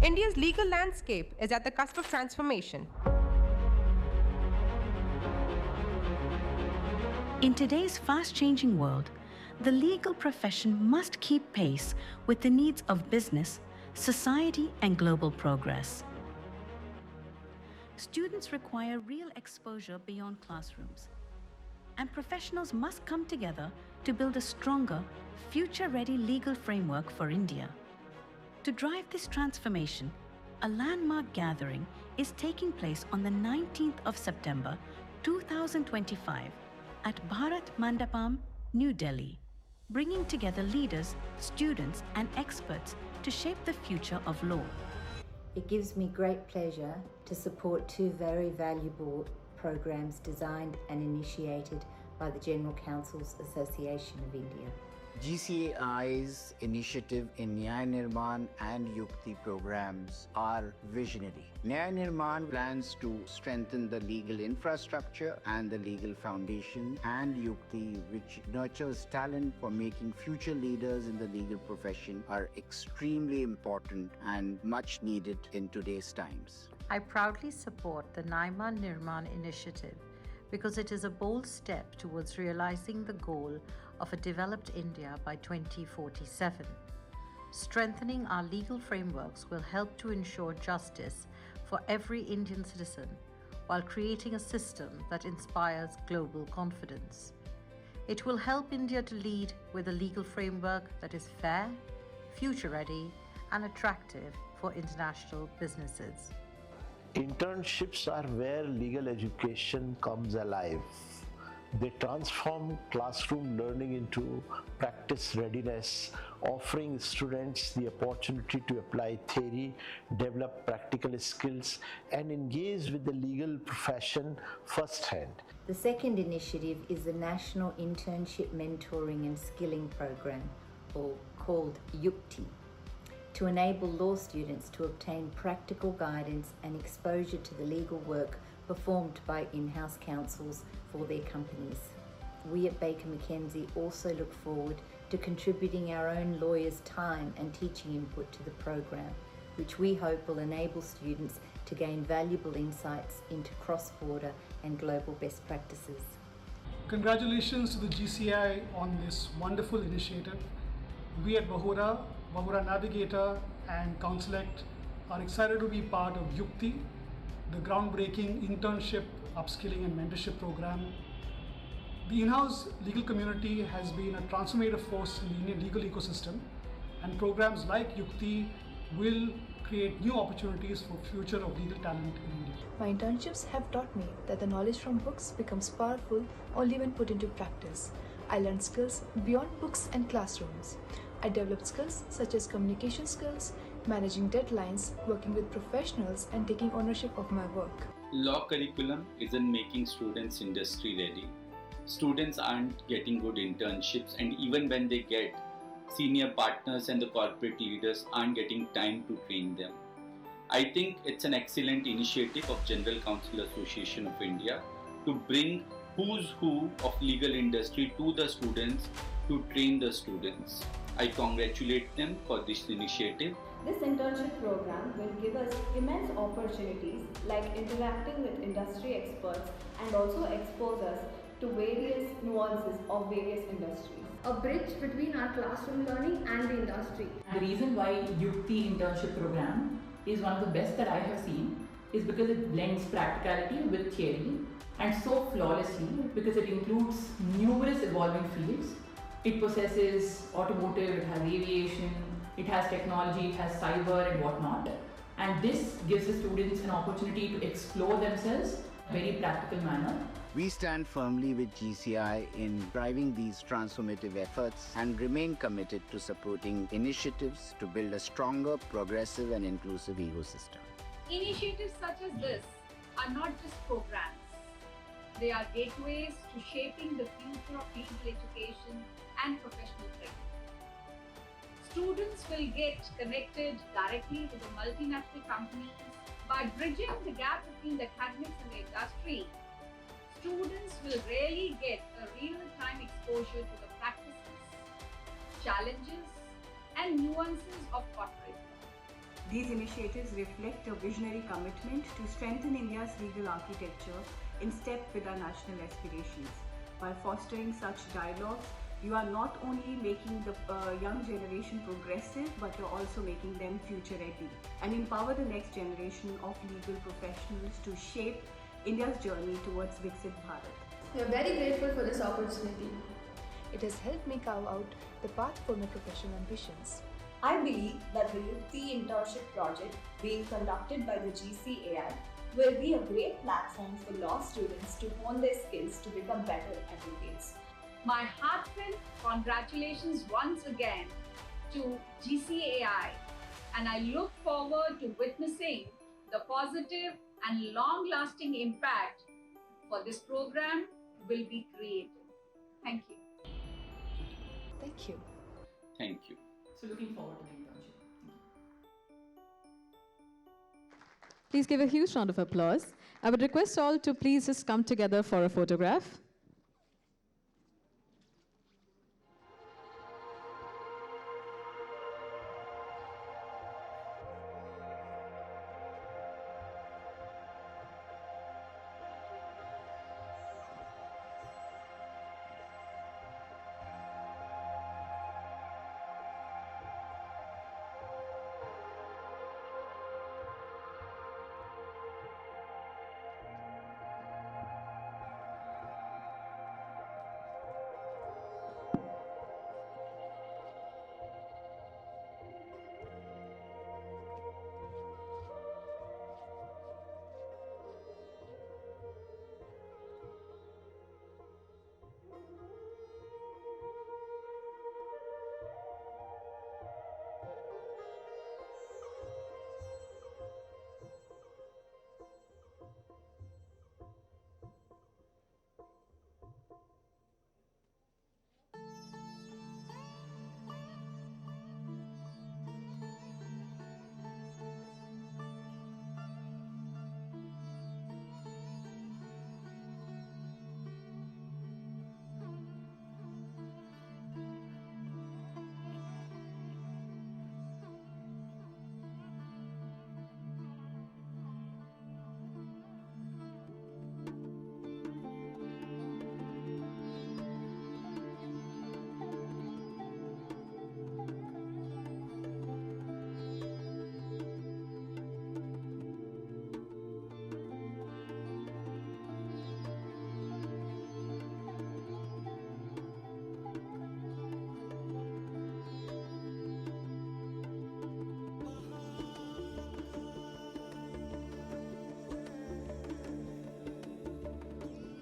India's legal landscape is at the cusp of transformation. In today's fast-changing world, the legal profession must keep pace with the needs of business, society, and global progress. Students require real exposure beyond classrooms, and professionals must come together to build a stronger, future-ready legal framework for India. To drive this transformation, a landmark gathering is taking place on the 19th of September 2025 at Bharat Mandapam, New Delhi, bringing together leaders, students, and experts to shape the future of law. It gives me great pleasure to support two very valuable programs designed and initiated by the General Counsels Association of India. GCAI's initiative in Nyaya Nirmaan and YUKTI programs are visionary. Nyaya Nirmaan plans to strengthen the legal infrastructure and the legal foundation, and YUKTI, which nurtures talent for making future leaders in the legal profession, are extremely important and much needed in today's times. I proudly support the Nyaya Nirmaan initiative because it is a bold step towards realizing the goal of a developed India by 2047. Strengthening our legal frameworks will help to ensure justice for every Indian citizen while creating a system that inspires global confidence. It will help India to lead with a legal framework that is fair, future-ready, and attractive for international businesses. Internships are where legal education comes alive. They transform classroom learning into practice readiness, offering students the opportunity to apply theory, develop practical skills, and engage with the legal profession firsthand. The second initiative is the National Internship Mentoring and Skilling Program, or called YUKTI, to enable law students to obtain practical guidance and exposure to the legal work performed by in-house counsels for their companies. We at Baker McKenzie also look forward to contributing our own lawyers' time and teaching input to the program, which we hope will enable students to gain valuable insights into cross-border and global best practices. Congratulations to the GCI on this wonderful initiative. We at Bahura Navigator and Counselect are excited to be part of YUKTI, the groundbreaking internship, upskilling and mentorship program. The in-house legal community has been a transformative force in the Indian legal ecosystem, and programs like YUKTI will create new opportunities for future of legal talent in India. My internships have taught me that the knowledge from books becomes powerful only when put into practice. I learned skills beyond books and classrooms. I developed skills such as communication skills, managing deadlines, working with professionals, and taking ownership of my work. Law curriculum isn't making students industry ready. Students aren't getting good internships, and even when they get, senior partners and the corporate leaders aren't getting time to train them. I think it's an excellent initiative of General Counsel Association of India to bring who's who of legal industry to the students to train the students. I congratulate them for this initiative. This internship program will give us immense opportunities like interacting with industry experts and also expose us to various nuances of various industries. A bridge between our classroom learning and the industry. The reason why YUKTI internship program is one of the best that I have seen is because it blends practicality with theory, and so flawlessly because it includes numerous evolving fields. It possesses automotive, it has aviation, it has technology, it has cyber and whatnot. And this gives the students an opportunity to explore themselves in a very practical manner. We stand firmly with GCI in driving these transformative efforts and remain committed to supporting initiatives to build a stronger, progressive and inclusive ecosystem. Initiatives such as this are not just programs. They are gateways to shaping the future of legal education and professional training. Students will get connected directly with the multinational companies by bridging the gap between the academics and the industry. Students will really get a real-time exposure to the practices, challenges, and nuances of corporate law. These initiatives reflect a visionary commitment to strengthen India's legal architecture in step with our national aspirations. By fostering such dialogues, you are not only making the young generation progressive, but you're also making them future ready and empower the next generation of legal professionals to shape India's journey towards Viksit Bharat. We are very grateful for this opportunity. It has helped me carve out the path for my professional ambitions. I believe that the YUKTI internship project being conducted by the GCAI will be a great platform for law students to hone their skills to become better advocates. My heartfelt congratulations once again to GCAI, and I look forward to witnessing the positive and long-lasting impact for this program will be created. Thank you. Thank you. Thank you. So looking forward to the internship. Please give a huge round of applause. I would request all to please just come together for a photograph.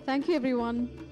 Thank you, everyone.